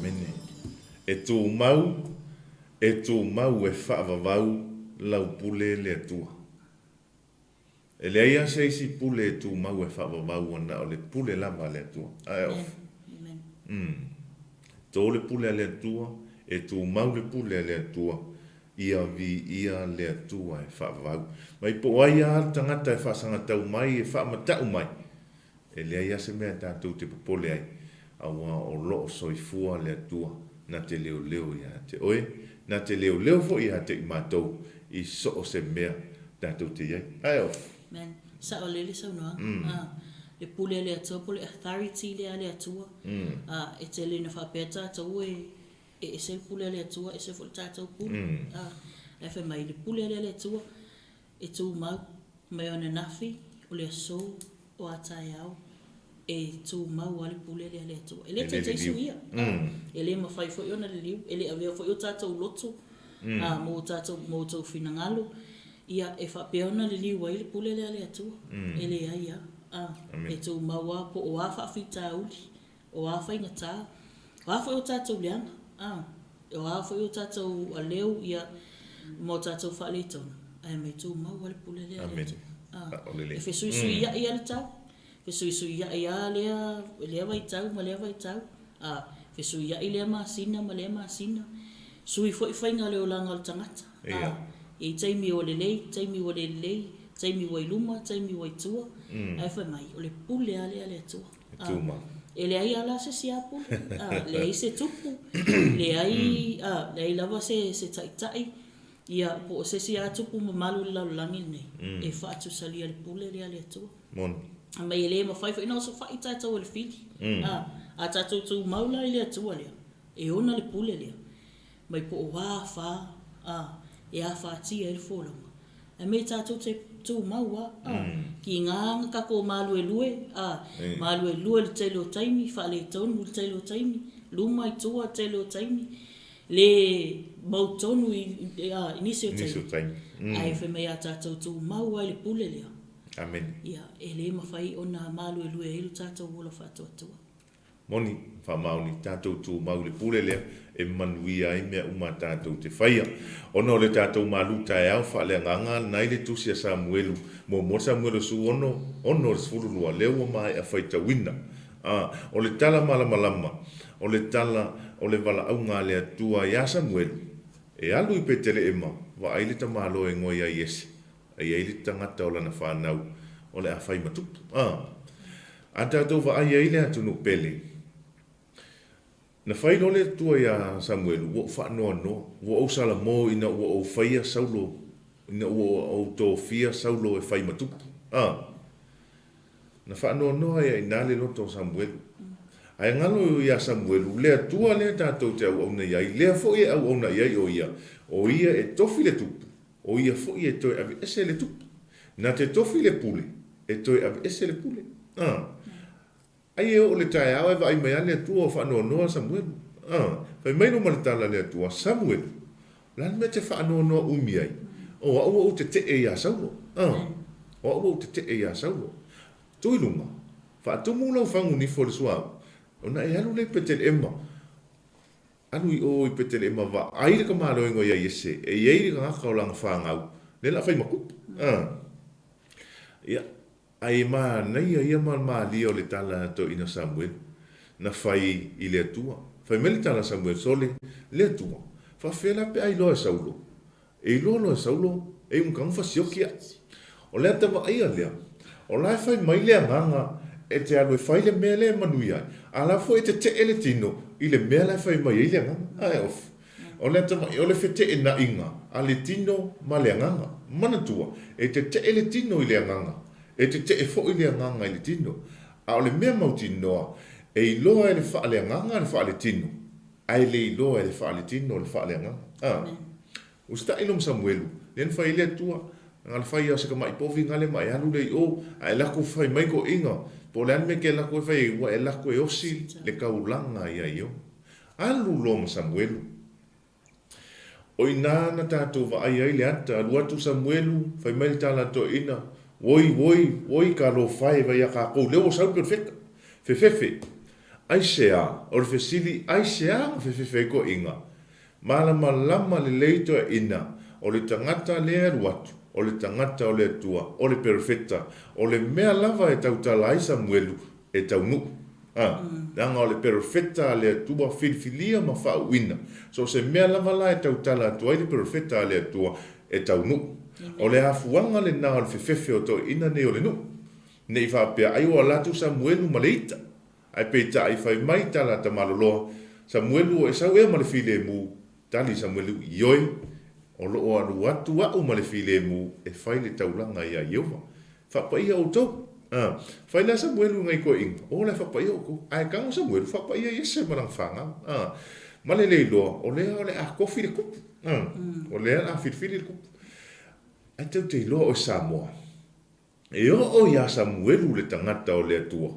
Mene. E tō mau e whaavavau lau pule le atua. E le aia se isi pule e tō mau e whaavavau ana o le pule lava le atua. Ai of. Amen. Tō le pule le atua, e tō mau le pule le atua, ia le atua e whaavavau. Mai po aia tangata e whaasangatau mai, e whaamatau mai. E le aia se mea tātou te popole ai, awa o loo soifua le atua, na te leo ia te oe, na te leo fo ia te mātou, i so o se mea tātou te iai. Ai of. Men, sa o lele sau noa. Le pule le atua, pule authority le atua. E te le na whapea tātou e se pule le atua, e se fo tātou pule. E whai mai le pule le atua, e tū mau, mai o na nafi, o le aso, o atai au, e tū mau ale pule le atua. E le te te suia. E le mawhai fo i ona le liu, e le avea fo i o tātou loto, mō tātou finangalo, ia e whapea ona le liu ai le pule le atua. E le ai e tū mau a po o a whawhita uli, o a whaingata, o a whai o tātou leanga, o a whai o tātou a leo ia mō tātou whale tona. Ai mai tū mau ale pule le atua. E whesui ia i ale tau. Whesui ia i a lea vai tau, ma lea vai tau. Whesui ia i lea maasina, ma lea maasina. Sui fo i whainga leo langa o le tangata. E taimi o le lei, taimi o le lei, taimi o i luma, taimi o i tua. Ai whai mai, o le pule a lea tua. Tuma. E le ai ala se si a pule. Le ai se tupu. Le ai lava se taitai. Ia po o se si a tupu ma malu lau langi nei. E whaatu sali a le pule le tua. Mon. Mai e le ma whaifa ina o sa whai tātou le whili. A tātou tū maula i le atua lea. E ona le pule lea. Mai po o wā whā. E a whātia e le whōlanga. E me tātou te tū maua. Ki ngā kako malu e lue. Malu e lue le teilo taimi. Whaale i tonu le teilo taimi. Luma i tua teilo taimi. Le mautonu inisi o taimi. Ai whi mei a tātou tū maua i le pule lea. Amen. Ia, e le mawhai o nā malu e lue e ilu tātou wola whātua tua. Moni, whamauni, tātou tū mau le pule lea, e manuia i mea uma tātou te whaia. Ono le tātou malu tae au, whaale nganga, nai le tusi a Samuelu, mo Samuelu su ono le sfurulua, leo mai a whaita wina. O le tala malamalama, o le tala, o le wala au ngā lea tua ia Samuelu. E alu i petele ema, wa aile ta malo e ngoi a Iesi. Ai aile tangata o lana whanau, o le a whai matupu. A tātou wa ai aile atu no pele. Na whai no le tua ia Samuelu, wo whanoa no, wo au sala mō ina wo au whaia saulo, ina wo au tō fia saulo e whai matupu. Na whanoa no ai ai nāle loto Samuelu. Ai ngalo ia Samuelu, lea tua lea tātou te au au na iai, lea fo ia au au na iai o ia e tofi le tupu. O ia fo ia toi ave ese le tupu. Na te tofi le pule, e toi ave ese le pule. Ai e o le tae au e vai mai ale tua o whanoa noa Samuelu. Fai mai no maritala le tua Samuelu. Lan me te whanoa noa umi ai. O au te te e ia saulo. O au te te e ia saulo. Tui lunga. Whaatumu lau whangu ni fo le suau. O na e alu le petele ema. Anu i o i petele ema wa aire ka malo ingo ia Iese. E ieiri ka ngaka o langa whangau. Le la whai makupu. Ia. Ai ma nei ia ma lia o le tala to ina Samuel. Na whai i le atua. Whai me le tala Samuel sole le atua. Wha whela pe ai loa saulo. E loa saulo. E kang whasiokia. O lea tawa ai a lea. O lai whai mai lea nganga. E te alo e whai le mea le manuia. A la fo e te ele tino. I le mea lai whai mai le nganga. Ai of. O lea tawa e ole whete e na inga. A le tino ma le nganga. Manatua. E te ele tino i le nganga. E te e fo i le nganga i le tino. A o le mea mau tinoa. E i loa e le wha le nganga le wha le tino. Ai le i loa e le wha le tino le wha le nganga. Usta ilom Samuelu. Len whai le tua. Ngal whai a seka mai povi ngale mai alu le i o. Ai lako whai mai ko inga. Po le anme ke lako e whai ua e lako e osi le kaulanga ia i o. Alu loma Samuelu. O i nāna tātou wa ai ai le ata. Alu atu Samuelu. Whai mai tala to ina. Woi ka lo whai vai a ka kou. Leo sau perfecta. Fefefe. ai sea, o le fesili ai sea fe ko inga. Malama le leito ina, o le tangata le watu, o le tangata o le tua, o le perfecta, o le mea lava e tautala ai Samuelu e taunu. Nanga o le perfecta le tua filfilia ma whauina. So se mea lava la e tautala atua i le perfecta le tua e taunu. O le hafuanga le nā o le fefefe o to ina ne o le nu. Nei whapea ai o alatu Samuelu ma le ita. Ai peita ai whai mai tala ta maloloa. Samuelu o e sau ea ma le file mu. Tali Samuelu ioi. O loo anu atu au ma le file mu. E whai le taulanga ia Iova. Whapaia o tau. Whai la Samuelu ngai ko inga. O le whapaia o ko. Ai kango Samuelu whapaia yese marang whanga. Ma le leiloa. O lea o le a kofi le kupu. O lea a filfili le kupu. Ai tau te loa o Samoa. E o ia Samuelu le tangata o le atua.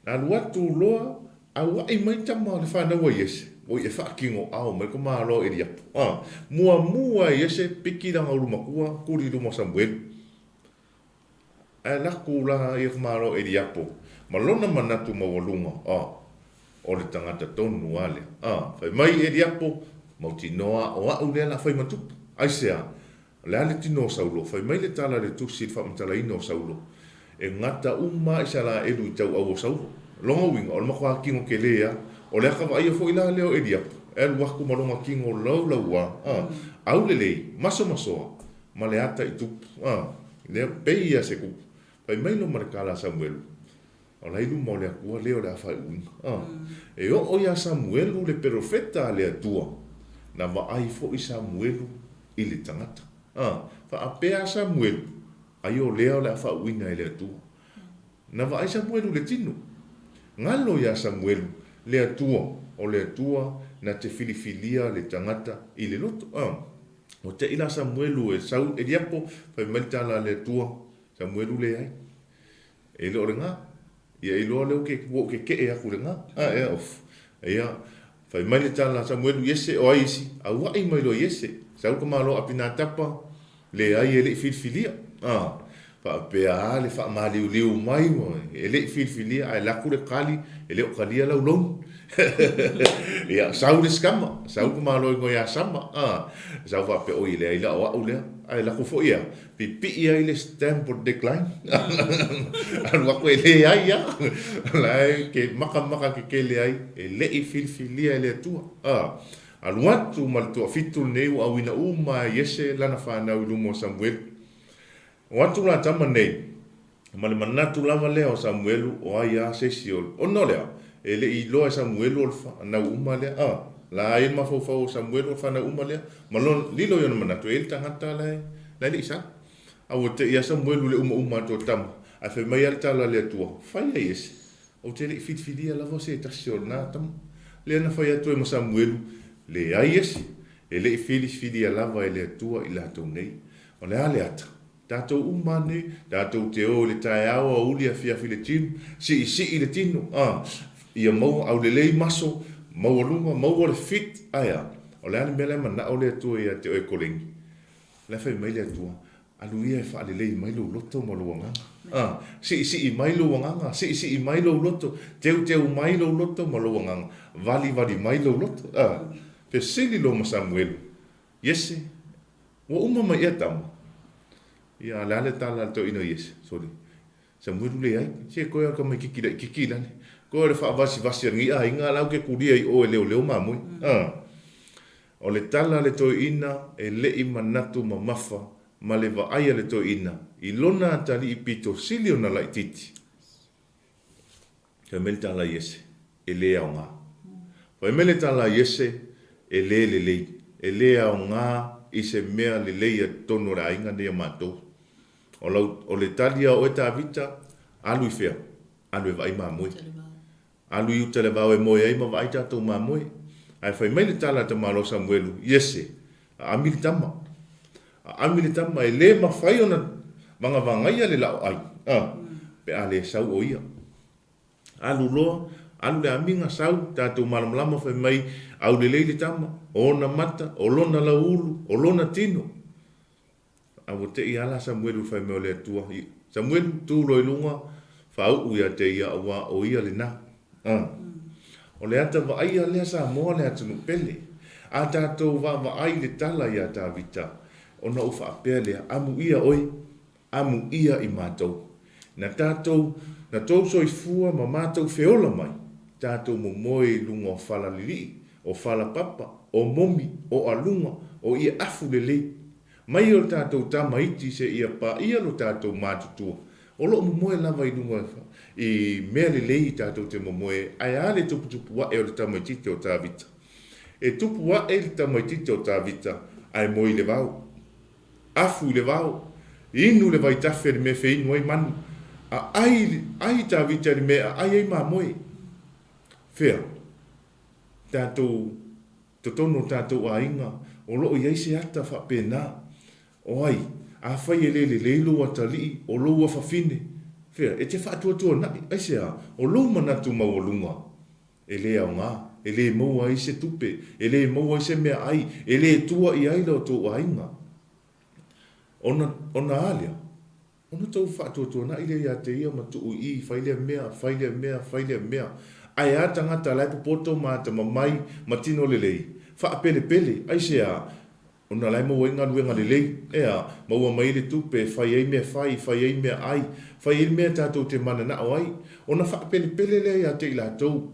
Nā luatu loa, a wai mai tama le whanaua Iese. O i e whaakingo au, mai ko maa loa e riapu. Mua Iese, piki ranga urumakua, kuri ruma Samuelu. Ai laku la i e maa loa e riapu. Malona manatu mawalunga, o le tangata tonu ale. Whai mai e riapu, mauti noa o au lea la whai matupu. Ai sea. Le ale tino Saulo, whai mai le tala le tusi whaamtala ino Saulo. E ngata uma isa la edu i tau au o Saulo. Longa winga, o le makua kingo ke lea, o le akawa ia fo ila leo e diapu. E waku malonga kingo laulaua. Au le lei, maso masoa, ma le ata i tupu. Lea peia se kupu. Whai mai lo marekala Samuelu. O la ilu mo le akua leo le awhai winga. E o ia Samuelu le profeta le atua. Na waai fo i Samuelu i le tangata. Whaapea Samuelu, ai o leo le awha uina e le atua. Na wa ai Samuelu le tino. Ngalo ia Samuelu le atua, o le atua na te filifilia le tangata i le loto. O te ila Samuelu e sau e diapo, whai maitala le atua, Samuelu le ai. E leo le ngā, ia i loa leo ke e aku le ngā. E of. Ia, whai maitala Samuelu Iese o aisi, a wai mailo Iese. Sau ka malo apina tapa le ai ele filfilia. Pa pea le fa mali liu mai mo ele filfilia ai la kule kali ele o kalia la ulon. Ya sau le skama, sau ka malo ngo ya sama. Sau va pe o ile ai la o ule ai la ko fo ia. Pi ia ile stamp for decline. Al wa ko ele ai ya. Lai ke maka ke le ai ele filfilia ele tua. Aluatu mal tu fitul nei wa wina uma Iese lana fana lumo Samuel. Watu la tama nei. Mal manatu lava leo Samuelu o aya sesiol. O no leo. Ele i loa Samuelu o fa na uma le la ai ma fo Samuelu fa na uma le. Malon lilo yo manatu el tangata la isa. A wote ia Samuelu le uma to tam. A fe mai alta la le tua. Fa Iese. O te le fitfilia la vose tasio na tam. Le na fa ia to mo Samuelu. Le ai Iese, e le fili lava e le atua i latou nei. O le ale ata. Tātou umane, tātou te o le tae awa o uli a fia file tinu, si i le tinu. Ia mau au le lei maso, mau alunga, mau le fit aia. O le ale mele mana o le atua ia te oe kolengi. Le fai mai le atua, alu ia e wha le lei mailo loto ma lo wanganga. Si i mailo wanganga, si i mailo loto, teu mailo loto ma lo wanganga. Vali mailo loto. Pe sili lo ma Samuelu. Iese. Wa uma mai ia tama. Ia lale tala to ino Iese. Sorry. Samuelu le ai. Se koe ka mai kikila ne. Koe le wha vasi ngi a inga lau ke kuria i o e leo mamui. O le tala le to ina e le i manatu ma mafa ma le va aia le to ina. I lona tali i pito sili ona lai titi. Ka mele tala Iese. E le au ngā. Wa mele tala Iese. E le au ngā i se mea le leia tono ra inga nea mātou. O le talia o e tā vita, alu i whea, alu e vai māmoe. Alu i uta le vau e moe ai ma vai tātou māmoe. Ai whai mai le tala ta malo Samuelu, Iese, a amili tama. A amili tama e le ma whai ona manga vangaia le lau ai. Pe a le sau o ia. Alu loa, alu le aminga sau, tātou malamlama whai mai, au le leile tama, o na mata, o lona la ulu, o lona tino. A wo te i ala Samuelu whai meo le atua. Samuelu tu loi lunga, whau ia te ia awa o ia le na. O le ata wa ai lea sa moa le atu pele. A tātou wa ai le tala ia tā vita. O na ufa apea lea amu ia oi. Amu ia i mātou. Na tātou, na tau soi fua ma mātou feola mai. Tātou mo moe lunga o whala lili, o whala papa, o momi, o alunga, o ia afu le lei. Mai o tātou tamaiti se ia pa ia lo tātou mātutua. O lo mo moe lava i lunga i mea le lei tātou te mo moe. Ai ale tupu wa e o le tamaiti te o tā vita. E tupu wa e le tamaiti te o tā vita, ai moe le vau. Afu le vau. Inu le vai tafe le me fe inu ai manu. A ai tā vita le mea, ai ma moe. Fea. Tātou, totono tātou a inga, o loo iei se ata wha pēnā. O ai, a whai e le leilo a tali, o loo a whawhine. Fea, e te whaatua nai, ai se a, o loo manatu mau o lunga. E le au ngā, e le maua i se tupe, e le maua i se mea ai, e le tua i aila o tō a inga. Ona alia, ona tau whaatua nai le ia te ia matu i, whaile mea. Ai a tangata lai popoto ma te mamai matino lelei. Wha pele, ai se a, ona lai maua inga luenga lelei, ea, maua mai le tupe, whai ei mea whai ei mea ai, whai ei mea tātou te mana na o ai, ona wha pele le ia te ila tau.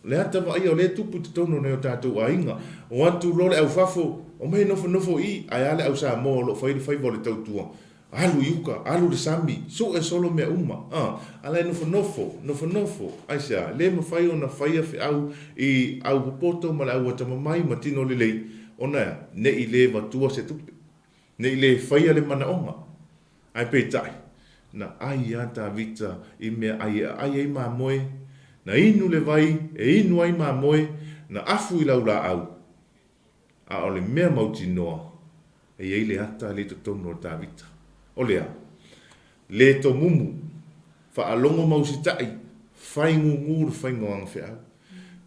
Le ata wa ai o le tupu te tono nei o tātou a inga, o atu lole au fafo, o mei nofo i, ai ale au sa mo lo whai vole tau tua. Alu yuka, alu le sami, so e solo mea uma. Alai nofo, ai sea, le ma whai o na whaia whi au i au popoto ma le au atamamai ma tino le lei. Ona ne i le watua se tupe. Ne i le whaia le mana onga. Ai peitai. Na ai ata vita i mea ai ma moe. Na inu le vai, e inu ai ma moe. Na afu i lau la au. A o le mea mauti noa. E ei le ata le totono ta vita. O lea, le to mumu, wha alongo mausitai, whai ngunguru whai ngoang whiau.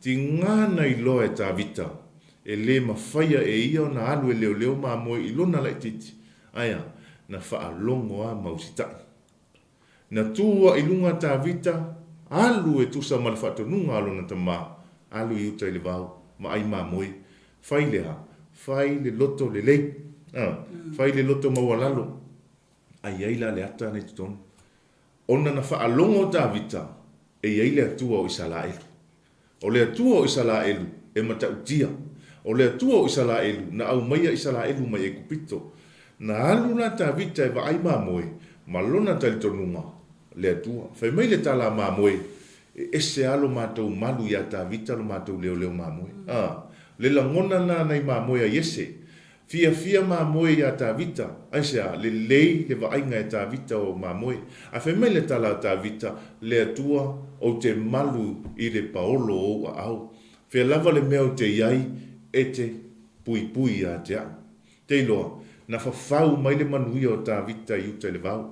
Ti ngāna i loa e tā vita, e le ma whaia e ia o na alu e leo ma moe i lona lai titi. Aia, na wha alongo a mausitai. Na tua i lunga tā vita, alu e tusa ma le whatonunga alo na ta mā, alu i utai le vau, ma ai ma moe. Whai lea, whai le loto le lei, whai le loto maua lalo. Ai eila le ata nei tutonu. Ona na whaalongo tā vita, e eile atua o isa la elu. O le atua o isa la elu, e mata utia. O le atua o isa la elu, na au maia isa la elu mai e kupito. Na aluna tā vita e wa ai mamoe, ma lona tali tonunga, le atua. Whai mai le tala mamoe, e ese alo mātou malu ia tā vita lo mātou leo mamoe. Le langona na nei mamoe a yese, Fia ma moe ia tā vita, ai sea, le lei le vainga e tā vita o ma moe. A whai mai le tala tā vita, le atua o te malu i le paolo o a au. Whai lava le mea o te iai e te pui a te au. Te iloa, na whawhau mai le manuia o tā vita i uta le vau.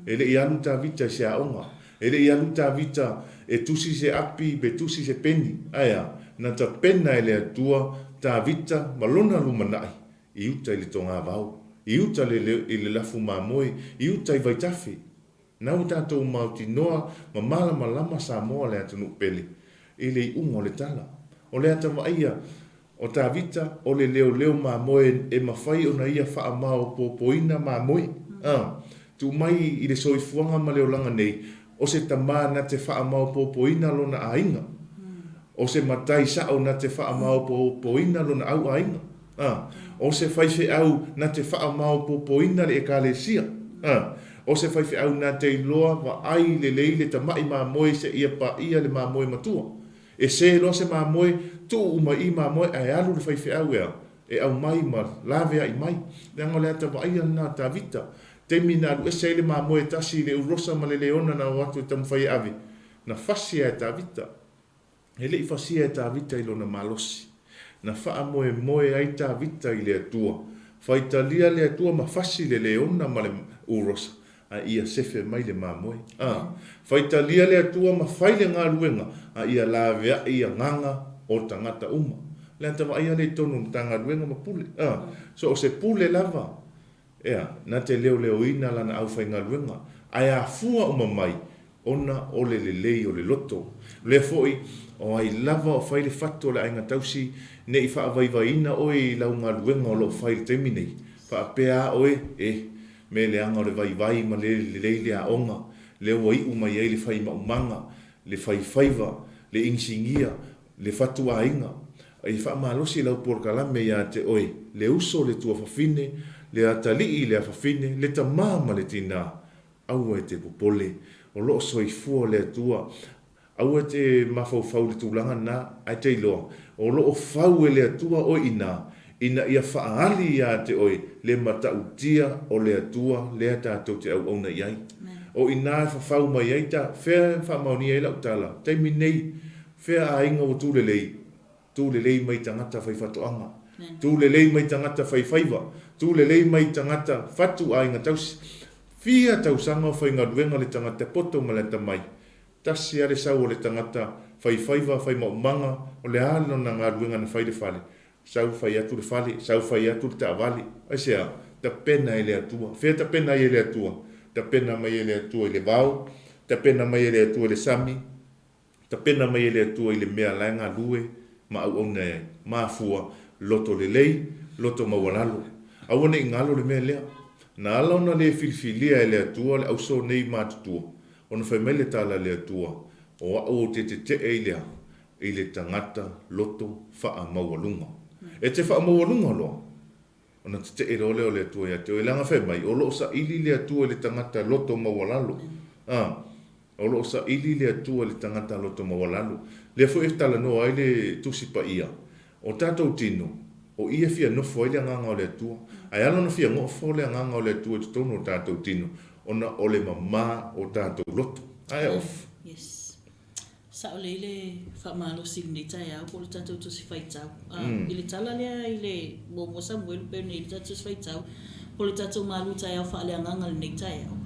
E le i alu tā vita se a onga. E le i alu tā vita e tusi se api, be tusi se peni. Aia, na ta pena e le atua tā vita malona lumanai. I uta i le tonga vau, i uta le lafu mamoe, i uta i vaitafi. Nau tātou mauti noa, ma malama sa moa le atanu pele. I le ungo le tala. O le ata maia, o tā vita, o le leo mamoe, e mawhai o na ia wha mao popoina mamoe. Tu mai i le soifuanga ma leo langa nei, o se tamā na te wha mao popoina lona a inga. O se matai sao na te wha mao popoina lona au a inga. O se whaife au na te wha mao popoina le e ka le sia. O se whaife au na te iloa wa ai le leile ta mai maa moe se ia pa ia le maa moe matua. E se lo se maa moe tu uma i maa moe ai alu le whaife au ea. E au mai ma lavea i mai. Le ango le ata wa ai ana ta vita. Te mina alu e se le maa moe tasi le urosa ma le leona na watu e tamu whai avi. Na whasia e ta vita. He le i whasia e ta vita ilo na malosi. Na wha moe ai tā vita i le atua. Whaitalia le atua ma whasi le leona ma le urosa. A ia sefe mai le mamoe. Whaitalia le atua ma whaile ngā ruenga. A ia lavea ia nganga o tangata uma. Le anta wa ia le tonu tanga ruenga ma pule. So o se pule lava. Ea, na te leo ina lana au whai ngā ruenga. Ai a fua uma mai. ona o le lelei o le loto. Le foi o ai lava o whai le whatu o le ainga tausi, ne i whaavaivaina o i launga luenga o lo whai le temi nei. Whaapea oe, me le anga o le vaivai ma le lelei le aonga, le ua iu mai ei le whai maumanga, le whai whaiva, le insingia, le whatu a inga. Ai whaamalosi lau porkalame ia te oe, le uso le tua whawhine, le atalii le whawhine, le tamama le tina, au e te popole, o loo soifua le atua, au e te mawhau le tūlanga na, ai te iloa, o loo whau e le atua o ina ia whaali ia te oe, le matautia o le atua, le tātou te au auna iai. O ina e whawhau mai ai ta, whea whamauni e lau tala, teimi nei, whea a inga o tūlelei mai tangata whaifatoanga, tūlelei mai tangata whaifaiva, tūlelei mai tangata whatu a inga tausi, fia tausanga o whainga ruenga le tangata poto ma le tamai, tasi are sau o le tangata whaifaiva, whaimaumanga, o le alo na ngā ruenga na whaile whale, sau whai atu le whale, sau whai atu le taavali, aisea, ta pena e le atua, whea ta pena e le atua, ta pena mai e le atua i le vau, ta pena mai e le atua i le sami, ta pena mai e le atua i le mea laenga lue, ma au au ne mafua, loto le lei, loto mawalalo. Au ane ingalo le mea lea, na ala ona le filfilia e le atua, le auso nei matutua, ona whaimele tala le atua, o au te e lea, i le tangata loto wha mawalunga. E te wha mawalunga loa, ona te e role o le atua ia te o ilanga whaimai, o loo sa ili le atua le tangata loto mawalalo. O loo sa ili le atua le tangata loto mawalalo. Le fo e tala noa ai le tusipa ia. O tātou tino, o ia fia nofo ai le anganga o le atua. Ai alo na fia ngofo le anganga o le atua te tono o tātou tino. Ona o le mama o tātou loto. Ai off. Yes. Sa o le whamalo sini tai au, po le tātou tusi whaitau. I le tala lea i le mo Samuel pēne i le tātou tusi whaitau, po le tātou malu tai au whaale anganga le nei tai au.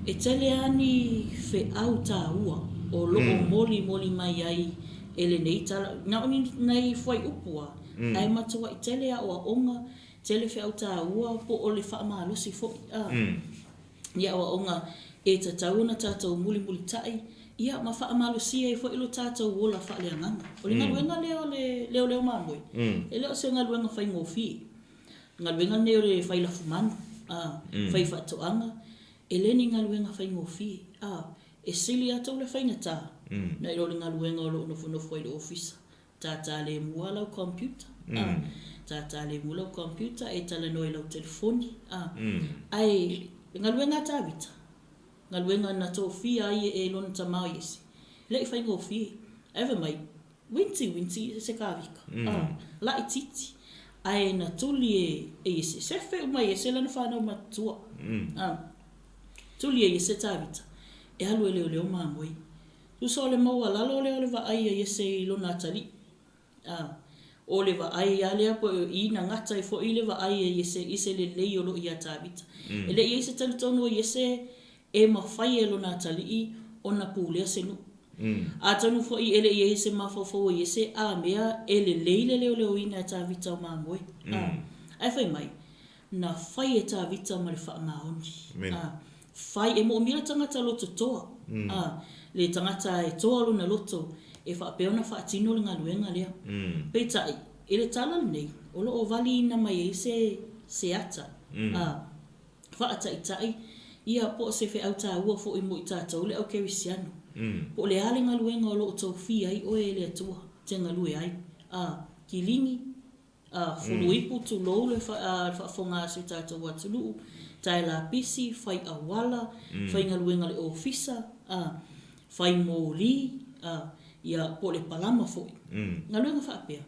E tele ani whe au tā ua, o loo moli mai ai ele nei tala, na oni nei whai upua, ai matua i tele a o a onga, tele whe au tā ua, po o le whaamalosi fo. Ia o a onga, e tatau na tātou muli tai, ia ma whaamalosia i fo ilo tātou wola whaale anganga. O le ngaluenga leo mamoi. E leo se ngaluenga whai ngofi. Ngaluenga neo le whai lafumanu, whai whatoanga, e leni ngaluenga whai ngofi. E sili atou le whaina tā. Na ilo le ngaluenga o lo nofo i le ofisa. Tātā le mua lau computer. Tātā le mua lau computer, e tala no i lau telefoni. Ai, ngaluenga tāwita. Ngaluenga na tō fia ai e lona tamau yesi. Lei whai ngofi. Ewa mai, winti se kāwika. Lai titi. Ai na tuli e yesi. Se wheu mai e se lana whanau matua. Tuli e yesi tāwita. E halu e leo mamoi. Tuso le maua lalo le va ai e yese i lona atali. O le va ai a lea po i na ngata i fo i le va ai e yese ise le lei o lo i a tāwita. E le yese tali tono e yese e mawhai e lona atali i o na pūlea senu. A tanu fo i ele i yese mawhawhau e yese a mea e le lei le leo i na tāwita o mamoi. Ai whai mai, na whai e tāwita o ma le wha maoni. Whai e mo mira tangata loto toa. Le tangata e toa luna loto e whapeona whaatino le ngaluenga lea. Peitai, e le tala nei, o lo o vali ina mai e se ata. Whaata i tai, ia po se whi au tā ua fo i mo i tātou le au kerisiano. Po le ale ngaluenga o lo o tau whi ai o e le atua, te ngalue ai. Kilingi, fulu ipu tu lou le whaafonga se tātou atulu. Tai la pisi, whai awala, whai ngaluenga le ofisa, whai mōli, ia po le palama foi. Ngaluenga whaapea.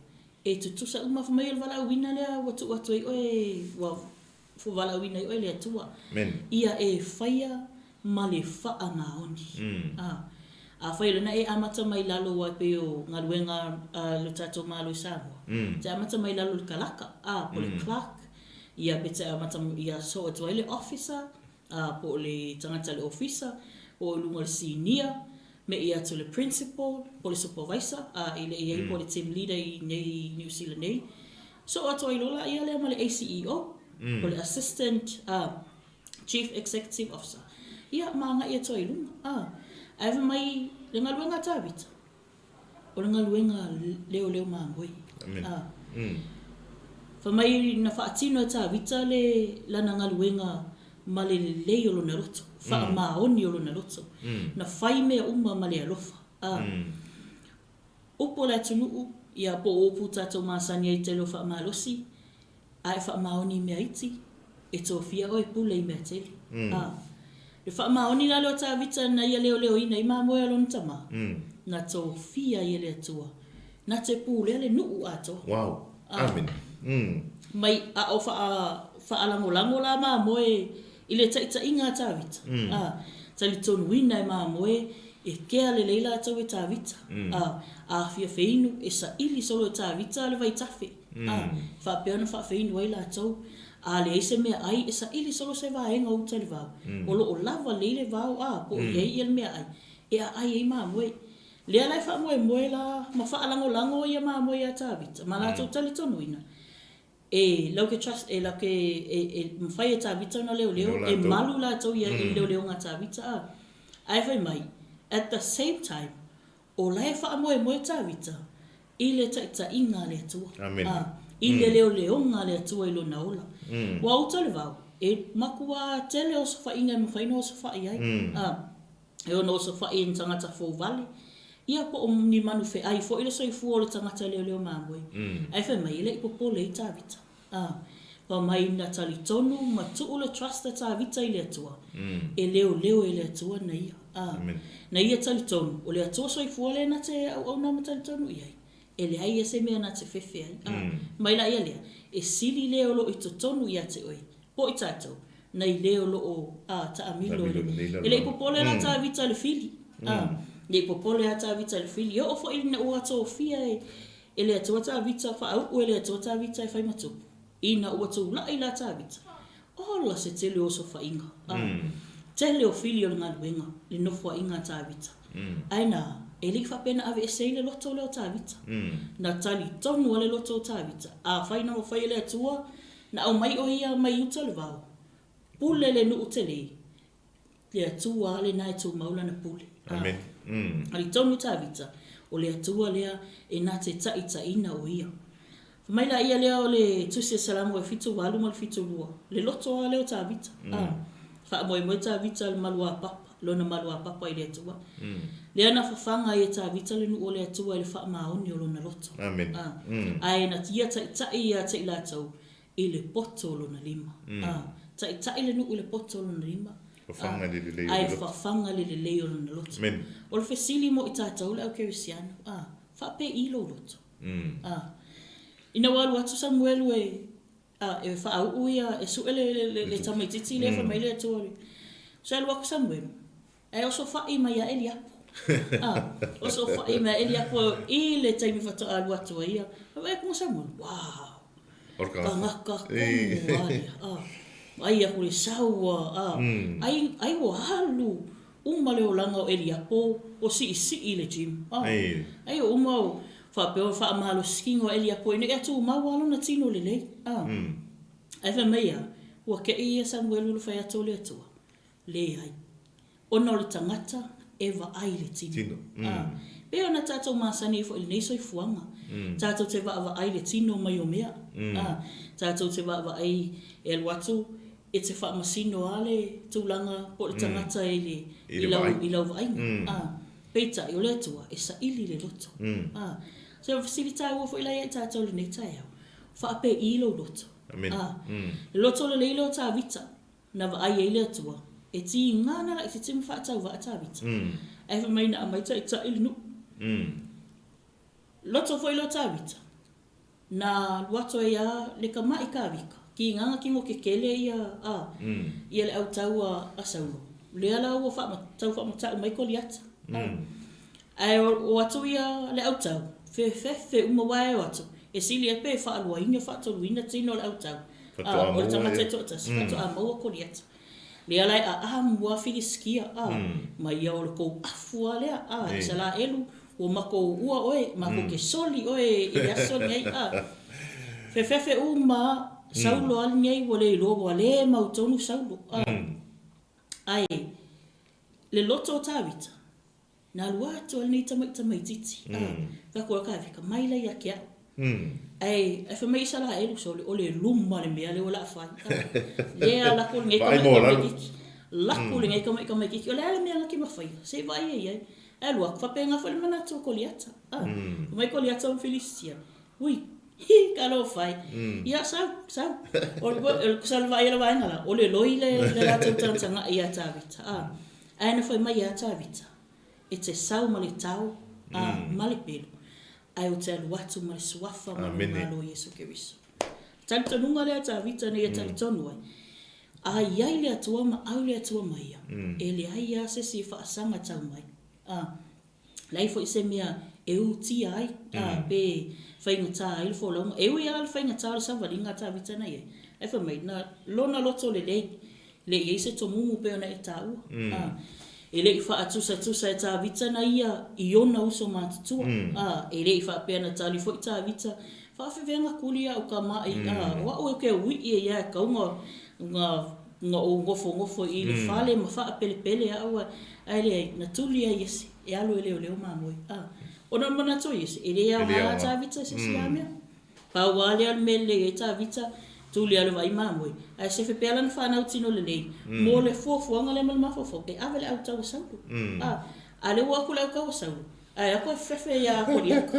E tutusa uma whamai al wala wina lea watu i oe, fu wala wina i oe lea tua. Ia e whaia ma le wha maoni. A whai lena e amata mai lalo wa pe o ngaluenga le tato malo i Samoa. Te amata mai lalo le kalaka, po le Clark. Ia bete amata ia so atu ele officer, po le tangata le officer, po lunga le senior, me ia to le principal, po le supervisor, ile ia po le team leader i nei New Zealand nei. So atu ai lola ia le ama le ACEO, po le assistant chief executive officer. Ia maanga ia to ai lunga. Ai mai le ngaluenga tavita. O le ngaluenga leo mamoi. Amen. Fa mai na faatino tavita le lana ngaluenga ma le leo lo na roto. Fa maoni lo na roto. Na fai mea uma ma le alofa. Upo la tunu ia po opu tatou masani ai te lo fa malosi. Ai fa maoni mea iti. E tofia oi pule i mea teli. Le fa maoni la lo tavita na ia leo ina i mamoe alon tama. Na tofia ia le atua. Na te pule le nuu ato. Wow. Amen. Mai a o fa alango la mamoe i le taita inga tavita. Tali tonu ina i mamoe e kea le leila atau e tavita. A fia feinu e sa ili solo e tavita le vai tafe. Fa peona fa feinu ai la atau. A le eise mea ai e sa ili solo se vaenga o tali vau. O lo o lava leile vau po iei il mea ai. E a ai ei mamoe. Lea lai fa moe la ma fa alango ia mamoe a tavita. Ma la atau tali tonu ina. E lau ke trust e lau ke e mawhai e tavita na leo e malu la atau ia e leo ngā tavita. Ai fai mai. At the same time, o lai wha moe tawita, i le taita i ngā le atua. Amen. I le leo ngā le atua i lo na ola. Wa uta le vau, e makua tele o sa wha inga ma whaino o sa wha i ai. E ono o sa wha i tangata fō vale. Ia po o ni manu fe ai fo i le soi fu o le tangata leo māmoe. Ai whai mai, ile i popo le i tawita. Wa mai na tali tonu, ma tuu le trust a tawita i le atua. E leo e le atua na ia. Na ia tali tonu, o le atua soi fuole na te au nama tali tonu iai. E le ai ese mea na te fefe ai. Mai la ia lea, e sili leo lo i to tonu ia te oi. Po i tātou, na i leo lo o ta amilo. E le ipopole la ta vita le fili. Le ipopole la ta vita le fili. Yo ofo ili na ua to fia e le atua ta vita fa au e le atua ta vita e fai matupu. Ina ua to la i la ta vita. Ola se tele o so fa inga. Tele o fili o le ngaluenga, le nofua inga tawita. Aina, e li whapena ave e sei le loto leo tawita. Na tali tonu le loto tawita. A whaina mo whai le atua, na au mai o ia mai uta le vau. Pule le nuu te le. Le atua le nai tō maula na pule. Amen. Ali tonu tawita, o le atua lea e nā te taita ina o ia. Mai la ia lea o le tusi salamu e fitu walu mal fitu lua. Le loto a leo tawita. Fa moe ta vita le malua papa, lona malua papa i le atua. Le ana fafanga i ta vita le nu o le atua i le wha maoni o lona loto. Amen. Ai na tia tai ia tai la tau i le poto o lona lima. Tai le nu o le poto o lona lima. Fafanga le le ai fafanga le le o lona loto. Amen. O le fesili mo i tātou le au kerisiano. Fa pe i lo loto. Ina walu atu Samuelu e fa au ia e su le tamaititi le fa mai le tori. So ele wako Samuel. E o so fa i mai a Eliapo. O so fa i mai Eliapo i le taimi fa to alu atu ia. E ko Samuel. Wow. Orka. Ngaka ko wali. Ai a kule saua. Ai wo halu. Uma le o langa o Eliapo o si le jim. Ai o uma o fa pe fa malo skingo Eliapo ine atu ma walo na tino le le. Ai fa meia, ua ke ia Samuel ulu fai ato le atua. Le ai. Ona o le tangata, eva ai le tino. Peo na tātou masani fo ili neisoi fuanga. Tātou te wa ai le tino mai o mea. Tātou te wa ai e luatu, e te wha masino ale tūlanga po le tangata e le ilau wa ainga. Peita, i o le atua, e sa ili le loto. So facilitai ua fo ilai e tātou le neitai au. Wha ape i lo loto. Amen. Loto le leilo ta vita na va ai ele atua. E ti ngana la i te timu whaatau va ta vita. E fa mai na amaita i ta ili nu. Loto fo ilo ta vita. Na luato e a le ka mai ka vika. Ki nganga ki ngo ke kele ia ia le au tau a saulo. Le ala ua tau wha matau mai ko liata. Ai o atu ia le au tau. Fe uma wae o atu. E sili e pe wha alua inga wha tolu ina tino le au tau. O le tangata e totas. Fato a maua ko liata. Le alai a mua whiri skia. Ma ia o le kou afua lea. E sa la elu. O mako ua oe. Mako ke soli oe. I a soli ai. Fe uma saulo alini ai wale i lobo. Ale mautonu saulo. Ai. Le loto o tawita. Na lua tu ni tamai titi. Ka ko ka vika mai la ya kia. Ai fa mai sala e so le lumma le mea le wala fa. Le ala ko ngai ka mai. La ko ngai ka mai ki. Le ala mea ki ma fa. Se vai ai. Ai lua fa penga fa le mana tu ko liata. Mai ko liata on Felicia. Ui. Ka lo fai. Ia sa. O salva ia vai ngala. O le loile le la tanga ia tavita. Ai na fa mai ia tavita. E te sau ma le tau, ma le pelo. Ai o te alu atu ma le suafa ma le malo Iesu Keriso. Tali tonunga lea ta vita ne e tali tonu ai. A iai le atua ma au le atua mai ia. E le ai a se si whaasanga tau mai. Lai fo i se mea e u tia ai. Pe whainga tā ai le fo launga. E u ia le whainga tā le sawaringa ta vita na ia. Ai wha mai, na lona loto le lei. Le iei se to mumu pe ona e tā ua. E le i wha atusa e tā vita na ia i ona uso mātutua. E le i wha pēna tāli fo i tā vita. Wha awhiwenga kulia o ka mai. Wa o ke ui e ia kaunga ngā o ngofo i le whale ma wha pele aua. Ai le na tuli a Iesi. E alo e leo mamoi. Ona mana to Iesi. E le au maa tā vita se si amea. Pa wale al mele e tā vita. Tuli alo vai mamoi. Ai se fe pela na whanau tino le nei. Mo le fuafuanga le malmafofo. E awele au tau sauru. Ale waku lau kau sauru. Ai ako fefe ia kori ako.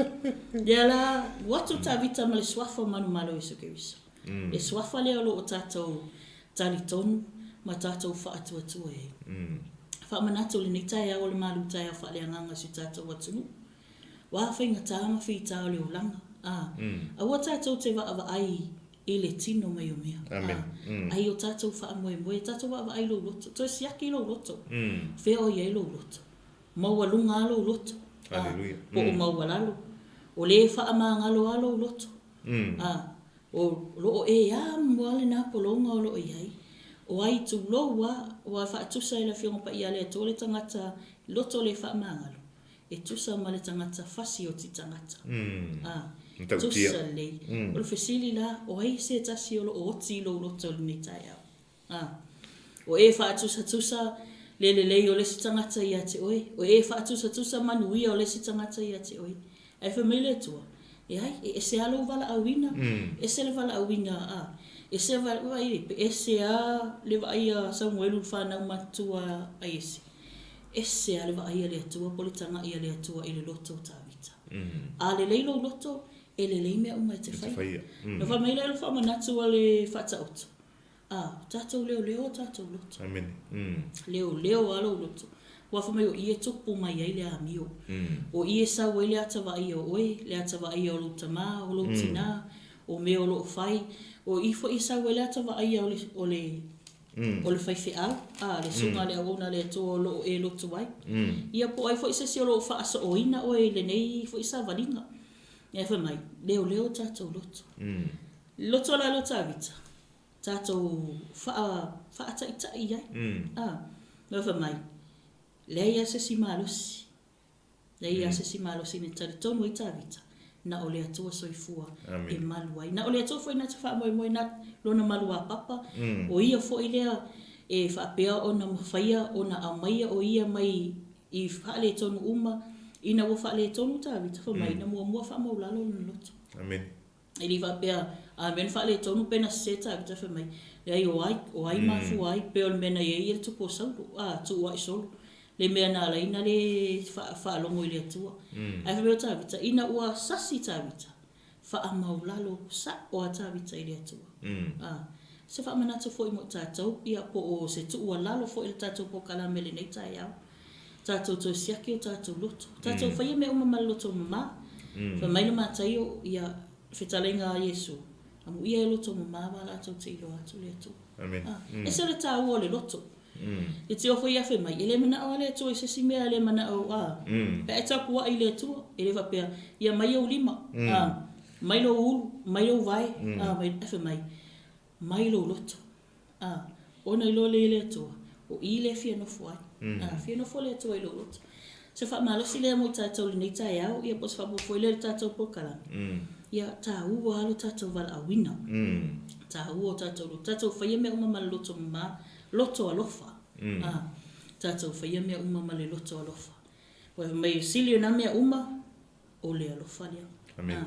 Ia la watu ta vita ma le swafa manu malo Iesu Keriso. E swafa le alo o tātou tali tonu ma tātou wha atua e. Wha manatu le nei tai au le malu tai au wha le anganga si tātou watunu. Wa whainga tāma whi tāo le ulanga. Awa tātou te wa awa ai e le tino mai o mea. Ai o tātou wha moe, tātou wa ai lo loto. Toi siaki lo loto. Whea o iei lo loto. Maua lunga alo loto. Alleluia. Po o maua lalo. O le wha alo loto. O loo e mwale na polonga o loo iei. O ai tu loa, o ai wha tusa i la whionga pa i ale to le tangata loto le wha alo. E tusa ma le tangata fasi o ti tangata. Tusa lei. O le fesili la, o ai se tasi o lo oti lo loto le ni tai au. O e wha tusa lei o le si tangata i ate oi. O e wha tusa manuia o le si tangata i ate oi. Ai whamile tua. E ai, e se alo wala awina. E se le wala awina. E se wala iripe. E se a le wa ia Samuelu whanau matua a Iesi. E se a le wa ia le atua, politanga ia le atua i le loto tāwita. A le leilo loto, e le lei mea umai te whai. Na wha meila le wha manatu a le whata oto. Tātou leo tātou loto. Amen. Leo alo loto. Wa wha mai o ie tupu mai ai le amio. O ie sau e le atawa i o oe, le atawa i o lutama, o lutina, o me o lo whai. O ifo i sau e le atawa i o le whaiwhi au. Le sunga le awana le atua lo e lotu wai. Ia po ai fo i sesi o lo wha asa o ina o e le nei fo i sa valinga. Ia wha mai, leo tātou loto. Loto la lo tāwita. Tātou wha ata i tai iai. Ia wha mai, lea sesi malosi. Lea sesi malosi ne tari tonu i tāwita. Na o le atua soifua e maluai. Na o le atua foi na te wha moe na lona malua papa. O ia fo i lea e whaapea o na mawhaia o na amaia o ia mai i whaale tonu uma. Ina wo whaale tonu tāwita wha mai na mua wha maulalo na loto. Amen. E li whaapea men whaale tonu pena se tāwita wha mai. Lei o ai mafu ai pe o le mena i e le tupo sauru. Tu ai solo. Le mea nā laina le whaalongo i le atua. Ai whameo tāwita, ina ua sasi tāwita. Wha maulalo sa o a tāwita i le atua. Se wha manatu fo i mo tātou, ia po o se tu ua lalo fo i le tātou po kalamele nei tai au. Tātou to siaki o tātou loto. Tātou whaia me uma maloto mama. Wha maina mātai o ia whetalenga a Iesu. Amu ia e loto mama wala atou te ilo atu le atua. Amen. E se le tā ua le loto. E te ofo ia whai mai, e le mana o le atua, i se si mea le mana o Pe e tapu wa i le atua, e le whapea, ia mai au lima, mai lo ulu, mai lo vai, mai e whai mai, mai lo loto. Ona i lo le atua, o i le fia nofo ai, fia nofo le atua i lo loto. Se wha malosi le mo tātou le nei tai au, ia pos whapo foi le tātou pokala. Ia tā ua alo tātou wala awina. Tā ua tātou whaia mea umama loto ma, loto alofa. Tātou whaia mea umama le loto alofa. Ko mai sili na mea uma o le alofa lea. Amen.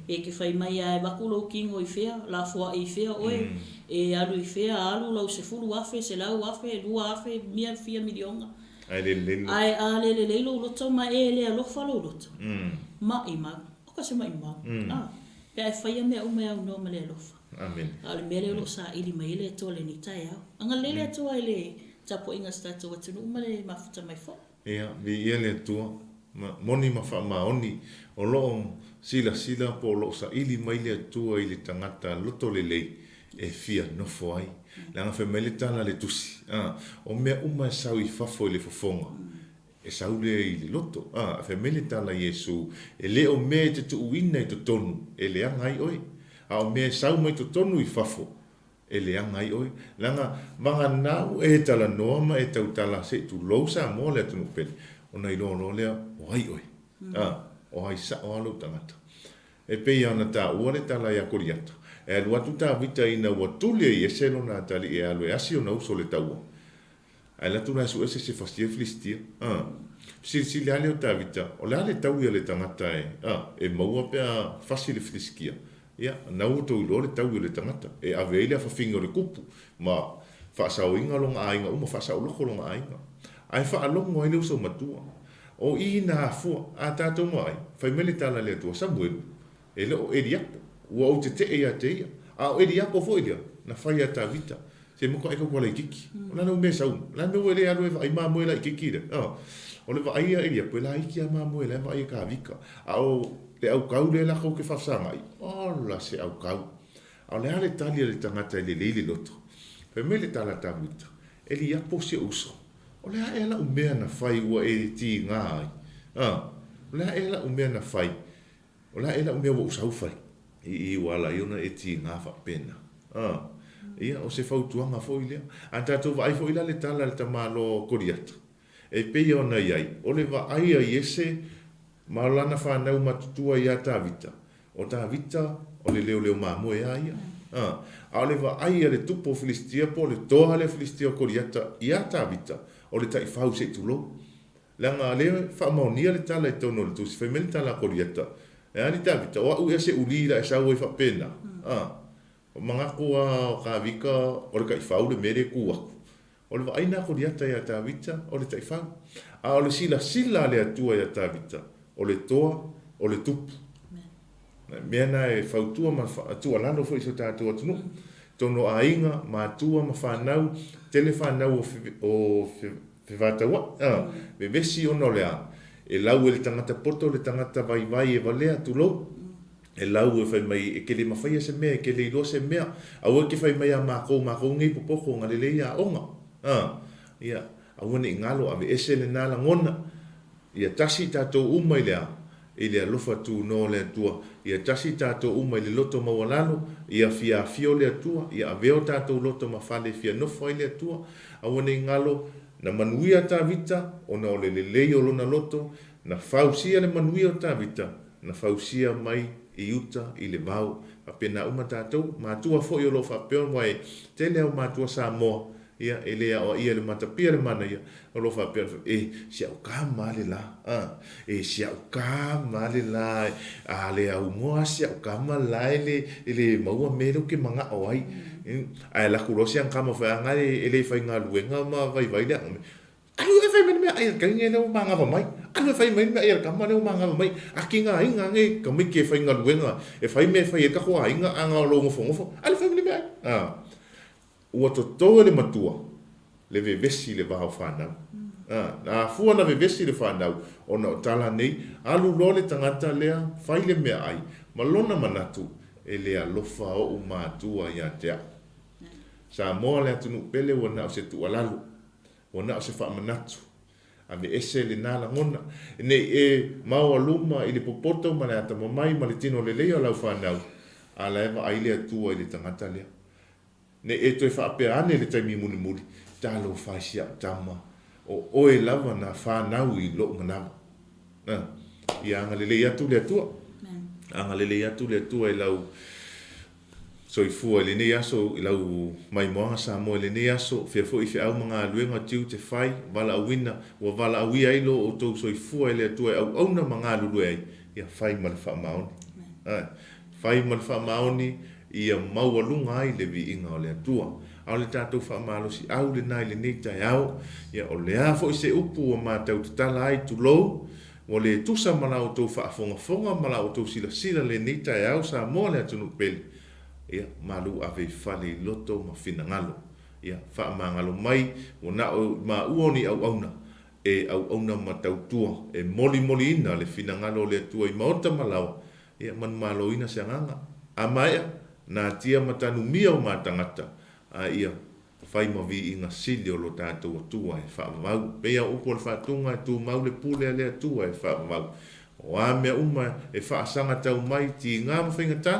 E ke whai mai a e wakulo kingo I whea, la fua I whea oe, e alu I whea, alu lau se fulu afe, se lau afe, lua afe, mia fia milionga. Ai le lelo. Ai a le leilo loto ma e le alofa lo loto. Ma I ma, o ka se ma I ma. Pe ai whai a mea uma e au no ma le alofa. Amen. A le mele lo sa ili mai le to le ni tai au. Anga lele to ai le tapo inga statu watunu uma le mafuta mai fo. Ia, vi ia le tua. Moni ma wha maoni. O loo sila po loo sa ili mai le tua I le tangata loto le lei. E fia nofo ai. Langa whemele tana le tusi. O mea uma e sau I fafo I le fofonga. E sau le I le loto. Whemele tana Yesu. E leo mea te tu uina I to tonu. E le angai oi. A o mea sau mai to tonu I fafo. E le angai oi. Langa manga nau e tala noama e tau tala se tu lousa mo le tunu pele. O nei lo lea o ai oi. O ai sa o alo tangata. E pei ana ta uare tala ia koriata. E alu atu ta vita ina ua tule I eselo na tali e alu e asi o na uso le taua. Ai latu na su ese se fastia filistia. Sili ale o ta vita. O le ale tau ia le tangata e maua pea fasi le filiskia. Ia, nau to ilo le tau le tangata. E aveile a whawhinga le kupu. Ma whaasau inga longa ainga, uma whaasau loko longa ainga. Ai whaalongo ai le uso matua. O I na hafua, a tātou mai, whai mele tala le atua Samuelu. E leo Eliapo, ua o te ia te ia. A o Eliapo fo ilia, na whai a tā vita. Se muka eka kua lai kiki. O lana ume sau, lana ue le alu e whai maa moe lai kiki re. O le whai a Eliapo, e la iki a maa moe lai whai a ka vika. A o le au kau le lako ke whafsanga ai. Ola se au kau. A le ale talia le tangata le leile loto. Pe me le tala tamita. E li apo se uso. O le hae la umea na whai ua e ti ngā ai. O le hae la umea na whai. O le hae la umea wa usau whai. I wala iona e ti ngā whapena. Ia o se whautuanga fo ilea. A tātou wa ai fo ila le tala le tamalo koriata. E pei ona iai. O le wa ai a iese Maulana whanau matutua I a tā vita. O tā vita, o le leo māmo e aia. A le wa aia le tupo Filistia po, le toha le Filistia koriata I a tā vita. O le tai whau se tulo. Langa le whamaunia le tala I tono le tusi. Whaimele tala koriata. E ani tā vita, o au ea se ulira e sau e whapena. O mangako a ka vika, o le kai whau le mere kuaku. O le wa aina koriata I a tā vita, o le tai whau. A o le sila le atua I a tā vita. O le toa, o le tupu. Mea na e whautua ma atua lano fo iso tātua tunu. Tono a inga, ma atua ma whanau, tele whanau o whiwatawa. Me vesi ono lea. E lau e le tangata poto, le tangata vai e valea tulo. E lau e whai mai, e kele mawhaia se mea, e kele ilo se mea. Au e ke whai mai a mako ngei popoko, ngā lelei a onga. Ia, au ane ngalo, ave ese le nala ngona. Ia tasi tātou uma I lea, I lea lofa tū no lea tua. Ia tasi tātou uma I le loto mawalalo, ia fia fio lea tua, ia aveo tātou loto mawhale fia nofo I lea tua. Awane ngalo, na manuia tā vita, o na ole le leo lona loto, na whausia le manuia tā vita, na whausia mai I uta I le vau. Apena uma tātou, mātua fo I olo whapeon wai, te leo mātua sa moa. Ia elea o ia le matapia le mana ia o lo fa pe sia o ka male la sia o ka male la a le au mo sia o ka male le maua mero ke manga o ai ai la kurosia kama fa nga ele fa nga luenga ma vai le alu e fa me ai ka nge no manga va mai alu fa me ai ka ma no manga va mai akinga inga nge ka me ke fa nga luenga e fa me fa ka ho inga anga lo ngofo alu fa me ai ua totoa le matua, le vevesi le vahau whanau. Na fua na vevesi le whanau, o na tala nei, alu lo le tangata lea, whai le mea ai, malona manatu, e lea lofa o umatua ia tea. Sa moa lea tunu pele, wana o se tualalu, wana o se wha manatu, a me ese le nala ngona. Nei e maua luma, i le popoto, ma le ata mamai, ma le tino le leo lau whanau, a la eva ai lea tua i le tangata lea. Ne e toi whaapea ane le taimi muni talo whaisia tama o oe lava na whanau I lo nganawa. I anga lele atu le atua. Anga lele atu le atua I lau soifua le nei aso i lau mai moanga sa mo le nei aso fia fo i fia au mga luenga tiu te fai wala awina wa wala awia ilo o tau soifua le atua au auna mga lulu ai ia fai ma le wha maoni fai ma le wha maoni ia maualunga ai le vi inga o le atua au le tātou wha maalosi au le nai le nei tai au ia o le a fo i se upu o mātau te tala ai tu lou o le tusa mala o tau wha fonga mala o tau sila sila le nei tai au sa mo le atunu peli ia malu ave fale loto ma fina ngalo ia fa ma ngalo mai o na o ma uoni au auna e au auna ma tau tua e moli ina le fina ngalo le tua i maota malau ia man malo ina se nganga amaya na tia matanu mia o matangata a ia fai ma vi inga sili o lo tātou tua e fa mau pea upo le fatunga e tu mau le pule le tua e fa mau o a mea uma e fa asanga tau mai ti ngā mawhinga ta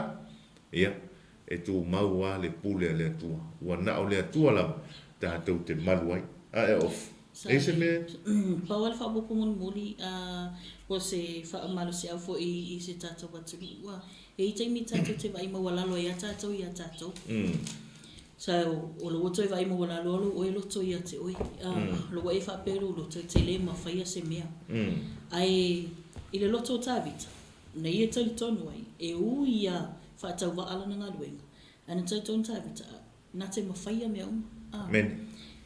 ia e tu mau a le pule le atua. Ua na o le atua la tātou te malu ai. A e off. E se me? Pawal whapopo muli o se whaamalo se au fo i se tātou watu. E i taimi tātou te vai mawalalo i a tātou i a tātou. So, o lo woto e vai mawalalo alo o e loto i a te oi. Lo e whapero loto te le mawhaia se mea. Ai, i le loto o tāvita. Nei e tali tonu ai. E ui a whaatau wa ala na ngā luenga. Ana tai tonu tāwita, nā te mawhaia mea Men.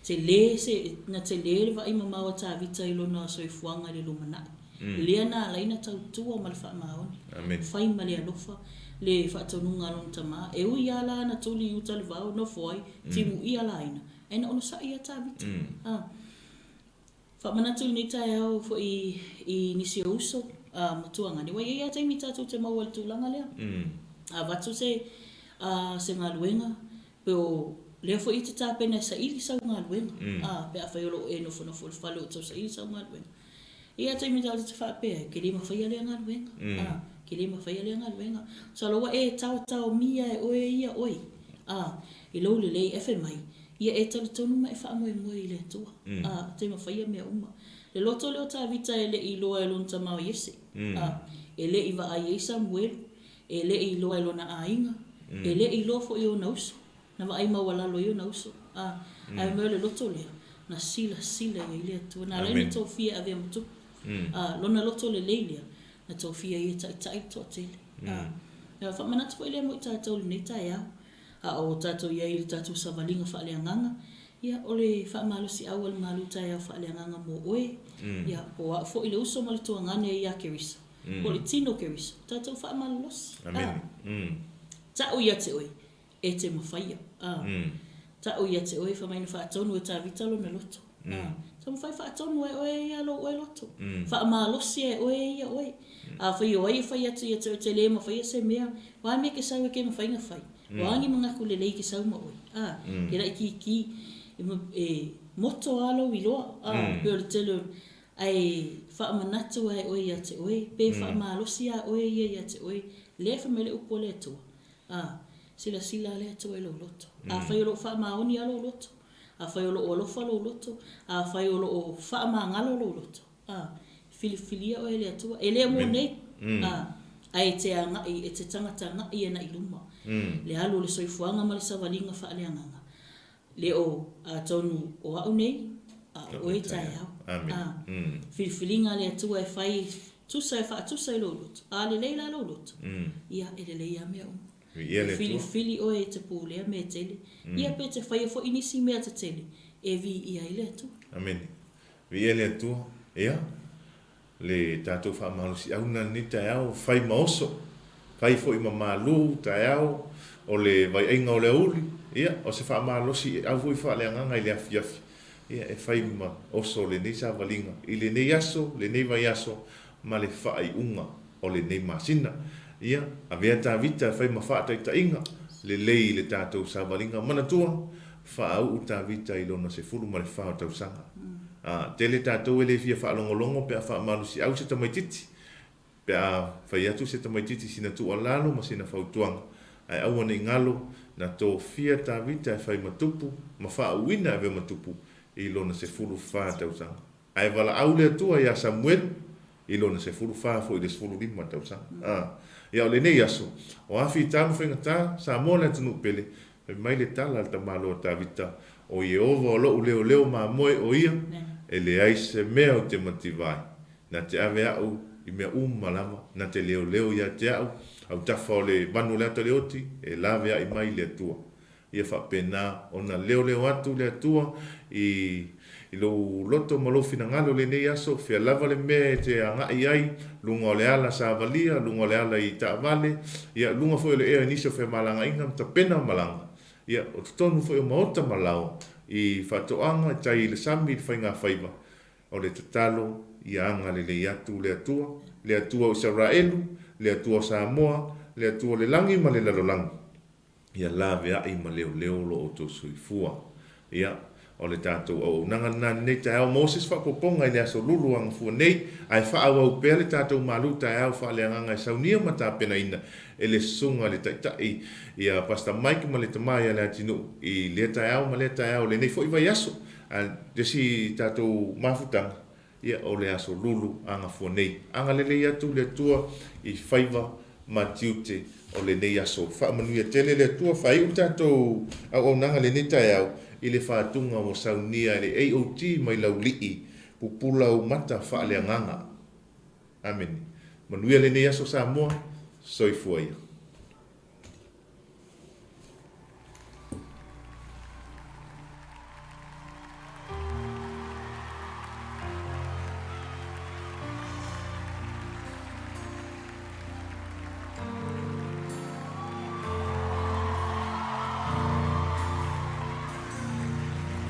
Te le se, na te le le vai mamawa tāwita i lona soifuanga le lumana. Lea nā laina tau tua ma le wha maoni. Amen. Whai ma le alofa, le whaatau nunga lona tama. E ui ala na tuli uta le vau, no foi, timu i ala aina. E na ono sa ia tāwita. Whamanatu ni tai au fo i nisi o uso, matuanga ni. Wai e a taimi tātou te maua le tūlanga lea. Watu se ngā luenga, peo lea fo i te tāpena sa ili sau ngā luenga. Pe a whaiolo e nofo le whale o tau sa ili sau ngā luenga. Ia taimi tau te whapea, ke le mawhaia lea ngā luenga. Ke le mawhaia lea ngā luenga. So loa e tau mia e oe ia oi. I lau le lei efe mai. Ia e tala tonu mai wha moe i le tua. Te mawhaia mea uma. Le loto leo tā vita e le i loa e lona tamau yese. E le i wa a yesa muelu. E le i loa i lona ainga. E le i loa fo i o nauso. Na wa ai mawalalo i o nauso. Ai mea le loto lea. Na sila i lea tua. Na laina tau fia a vea matupu. Lona loto le leilea. Na tau fia i e tai toa tele. Whamanatu fo i lea mo i tātou le nei tai au. O tātou iai le tātou savalinga whaalea nganga. Ia o le whaamalosi au al malu tai au whaalea nganga mo oe. Ia po a fo i le uso ma le tua ngane i a kerisa. Po le tino kerisa. Tātou whaamalosi. Tau ia te oi. E te mawhaia. Tau ia te oi whamaina whaatonu e tā vitalo na loto. Tau mwhai whaatonu e oe ia lo oe loto. Whaamalosi e oe ia oe. Whai oe i whai atu ia te le mawhaia se mea. Wā mea ke sau e ke mawhainga whai. Wangi mga ku le lei ki sau ma oi. Ke rai ki moto alo i loa. Peo le telo ai whaamanatu ai oi ia te oi. Pe whaamalosi a oi ia te oi. Le whamele upo le atua. Sila le atua i lo loto. Whai olo whaamaoni alo loto. Whai olo olofa lo loto. Whai olo o whaamangalo lo loto. Filifilia oi le atua. E le mo nei. Ai te ngai, e te tangata ngai e na iluma. Le alu le soifuanga ma le savalinga whaaleanganga. Le o tonu o au nei, o e tai au. Filifilinga le atua e whai tusa e whaatusa i lo loto. Le leila lo loto. Ia e le leia mea Filifili o e te pūlea me tele. Ia pe te whai fo inisi mea te tele. E vi ia i le atua. Amen. Vi e le atua. Ia. Le tātou whaamalusi au na ni tai au whai maoso. Whai fo i mamalu tai au o le vai ainga o le uli. Ia, o se whaamalusi au fo i whaaleanganga i le afiafi. Ia, e whai ma oso le nei sa valinga. I le nei aso, le nei vai aso, ma le whai unga o le nei masina. Ia, a vea tā vita whai ma whaatai ta inga. Le lei le tātou sa valinga manatua. Whaau u tā vita i lona se furu ma le whao tau sanga. Tele tātou e le fia whaalongolongo pe a whaamalusi au se tamaititi. Pe a whai atu se tamaititi sina tu alalo ma sina whautuanga. Ai au ane ngalo na tō fia tā vita e whai matupu, ma whaauina e vea matupu i lona se furu whaa tau sanga. Ai wala au le atua ia Samuel i lona se furu whaa fo i le se furu lima tau sanga. Ia o le nei aso. O afi tamu whengata, sa mo le tunu pele. Pe mai le tala ta malo ta vita. O Yehova o lo leo leo ma moe o ia. E le ai se mea o te mativai. Na te ave au i mea malama. Na te leo leo ia te au tafa o le manu lea te leoti. E lave ai mai le atua. Ia whapena o na leo leo atu le atua. I lo loto malo finangalo le nei aso. Fia lava le mea te angai ai. Lunga o le ala sa avalia. Lunga o le ala i ta avale. Ia lunga foi le ea niso fia malanga inga. Ta pena malanga. Ia o tonu foi o maota malao. I whatoanga tai le sami i whainga whaiva. O le tatalo i anga le atu le atua o Israelu, le atua o Samoa, le atua o le langi ma le lalolangi. Ia lawe ai ma leo leo lo o to suifua. Ia o le tātou au nangana nei tai au Moses whapoponga i le aso lulu ang fua nei, ai wha au pēr le tātou malu tai au wha le anganga i saunia ma tā pena ina e le sunga le taitai. Ia pasta Mike ma le tamai a le atinu i le tai au ma le tai au le nei fo i vai aso. Desi tātou mafutanga. Ia o le aso lulu anga fua nei. Anga lele atu le tua i whaiva ma tiute o le nei aso. Wha manuia tele le tua whai u tātou au nanga le nei tai au. I le whātunga o saunia le AOT mai lau lii pupula o mata wha le anganga. Amen. Manuia le nei aso Samoa, soifua ia.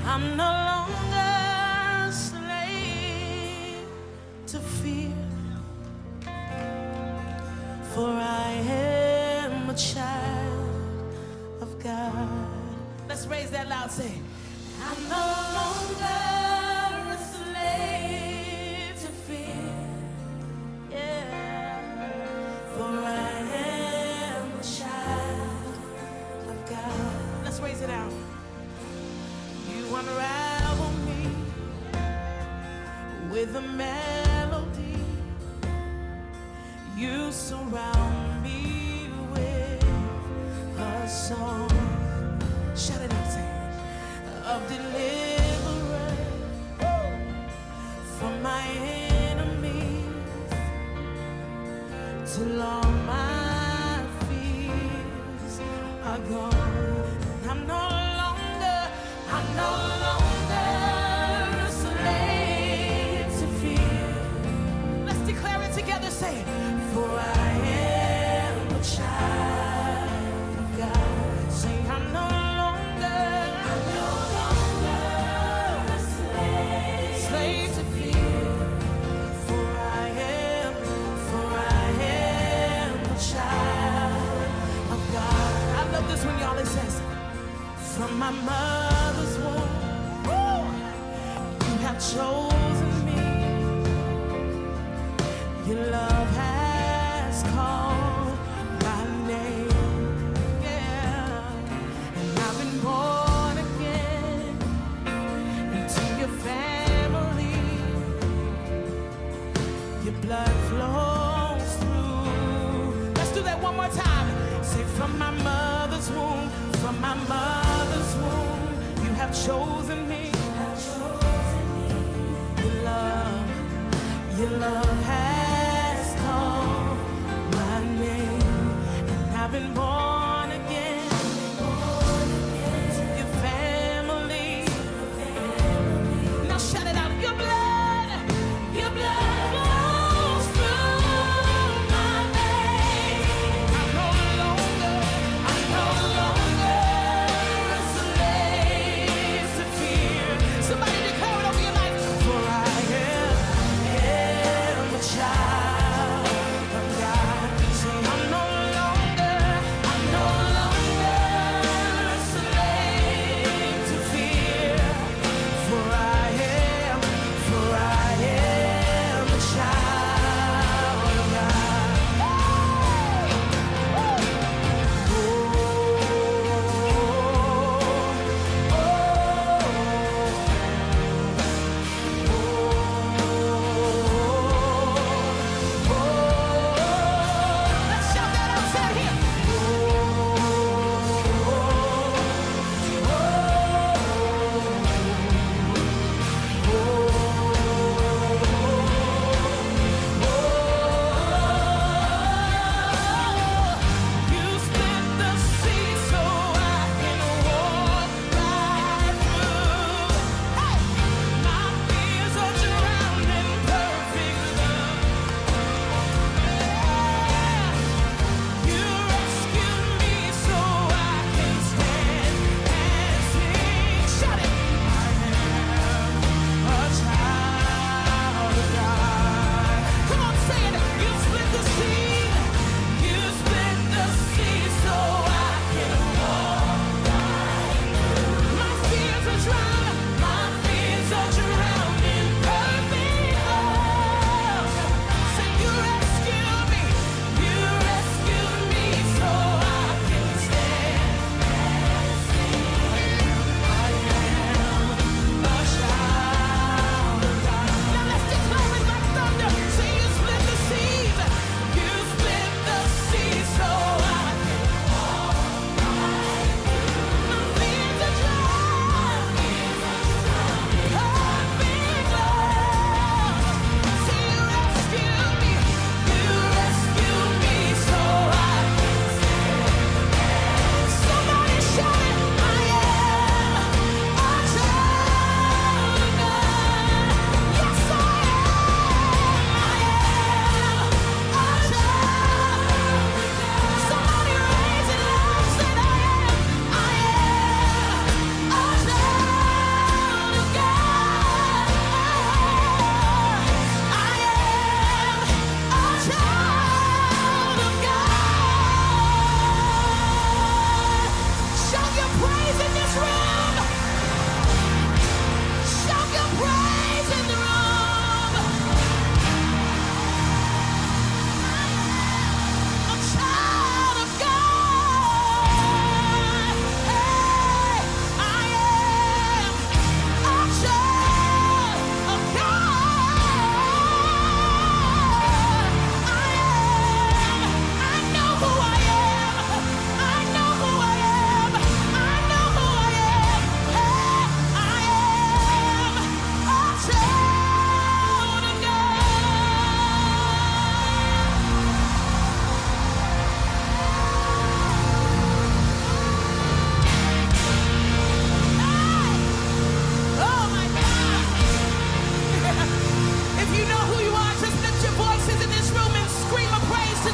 I'm no longer a slave to fear, for I am a child of God. Let's raise that loud, say, I'm no longer a slave to fear, yeah, for I am a child of God. Let's raise it out. You unravel me with a melody. You surround me with a song. Shout it out, say it. Of deliverance from my enemies, till all my fears are gone. I'm no longer a slave to fear. Let's declare it together, say it. For I am a child of God. Say I'm no longer a slave to fear. For I am a child of God. I love this when y'all it says, from my mother's womb, you have chosen me. Your love has called my name, yeah. And I've been born again into your family. Your blood flows through. Let's do that one more time. Say, from my mother's womb, from my mother's womb, you have chosen me. Your love has called my name, and I've been born again to your family. Now shout it out, your blood flows through my veins. I'm no longer a slave to fear. Somebody declare it over your life. For I am a child.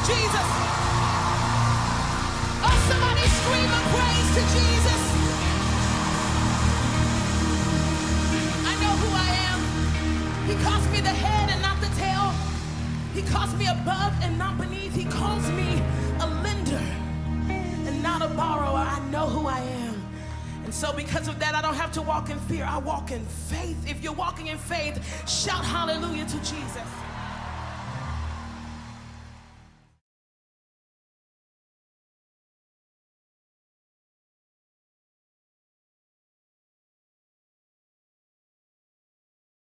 Jesus. Oh, somebody scream a praise to Jesus. I know who I am. He calls me the head and not the tail. He calls me above and not beneath. He calls me a lender and not a borrower. I know who I am. And so because of that, I don't have to walk in fear. I walk in faith. If you're walking in faith, shout hallelujah to Jesus.